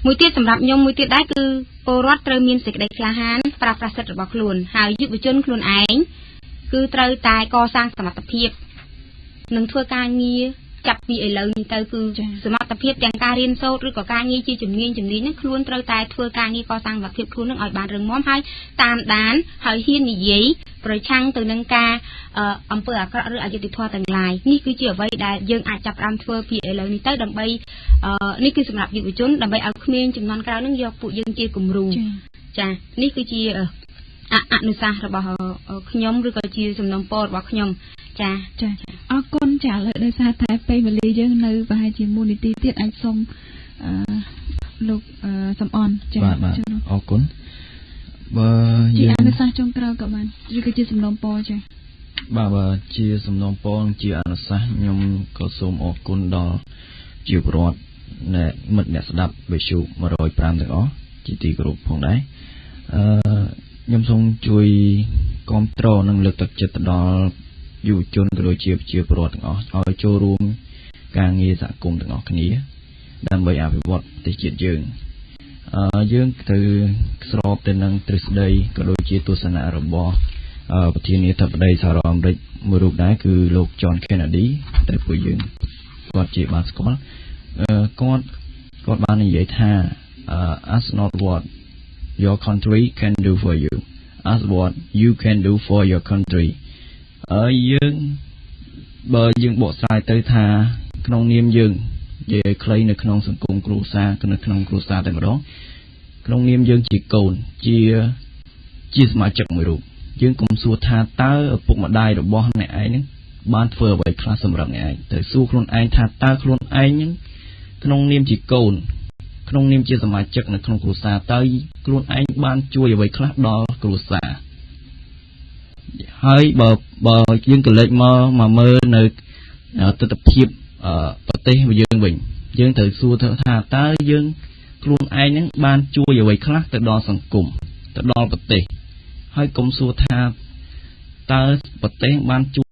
មួយទៀតសម្រាប់ខ្ញុំមួយទៀតដែរគឺពលរដ្ឋត្រូវមានសេចក្តីក្លាហានប្រើប្រាស់សិទ្ធិរបស់ខ្លួនហើយយុវជនខ្លួនឯងគឺត្រូវតែកសាងសមត្ថភាពនិងធ្វើការងារចាប់ពីឥឡូវនេះទៅគឺសមត្ថភាពទាំងការរៀនសូត្រឬក៏ការងារជាជំនាញហ្នឹងខ្លួនត្រូវតែធ្វើការងារកសាងសមត្ថភាពខ្លួននឹងឲ្យបានរឹងមាំហើយតាមដានហើយហ៊ាននិយាយប្រឆាំងទៅនឹងការអំពើអាក្រក់ឬអយុត្តិធម៌ទាំងឡាយនេះគឺជាអ្វីដែលយើងអាចចាប់ផ្ដើមធ្វើពីឥឡូវនេះទៅដើម្បីនេះគឺសម្រាប់យុវជនដើម្បីឲ្យក្មេងចំនួនក្រោយនឹងយកពួកយើងជាគំរូចានេះគឺជាអនុសាសន៍របស់ខ្ញុំឬក៏ជាសំណុំពររបស់ខ្ញុំចាអរគុណចាឥឡូវដោយសារតែពេលវេលាយើងនៅប្រហែលជា1នាទីទៀតអាចសូមលោកសំអនចាបាទអរគុណបើជាអនុសាសន៍ចុងក្រោយក៏បានឬក៏ជាសំណុំពរចាបាទជាសំណុំពរជាអនុសាសន៍ខ្ញុំក៏សូមអរគុណដល់ជាពលរដ្ឋមិត្តអ្នកស្ដាប់វិទ្យុ105ទាំងអស់ជាទីគោរពផងដែរខ្ញុំសូមជួយគាំទ្រនិងលើកទឹកចិត្តដល់យុវជនក៏ដូចជាប្រជាពលរដ្ឋទាំងអស់ឲ្យចូលរួមការងារសហគមន៍ទាំងអស់គ្នាដើម្បីអភិវឌ្ឍប្រទេសជាតិយើងត្រូវស្របទៅនឹងទ្រឹស្ដីក៏ដូចជាទស្សនៈរបស់ប្រធានាធិបតីសហរដ្ឋអាមេរិកមួយរូបដែរគឺលោក John Kennedy ដែលពួកយើងគាត់ជាបានស្គាល់គាត់បាននិយាយថា ask not what your country can do for you ask what you can do for your country យើងបើយើងបកស្រាយទៅថាក្នុងនាមយើងនិយាយខ្លីនៅក្នុងសង្គមគ្រួសារនៅក្នុងគ្រួសារតែម្ដងក្នុងនាមយើងជាកូនជាសមាជិកមួយរូបយើងកុំសួរថាតើឪពុកម្ដាយរបស់អ្នកឯងនឹងបានធ្វើអ្វីខ្លះសម្រាប់អ្នកឯងតែសួរខ្លួនឯងថាតើខ្លួនឯងនឹងក្នុងនាមជាកូនក្នុងនាមជាសមាជិកនៅក្នុងគ្រួសារតើខ្លួនឯងបានជួយអ្វីខ្លះដល់គ្រួសារហើយបើយើងក៏លេចមកមើលនៅទស្សនវិជ្ជាប្រទេសយើងវិញយើងត្រូវសួរថាតើយើងខ្លួនឯងនឹងបានជួយអ្វីខ្លះទៅដល់សង្គមទៅដល់ប្រទេសហើយកុំសួរថាតើប្រទេសបានជួ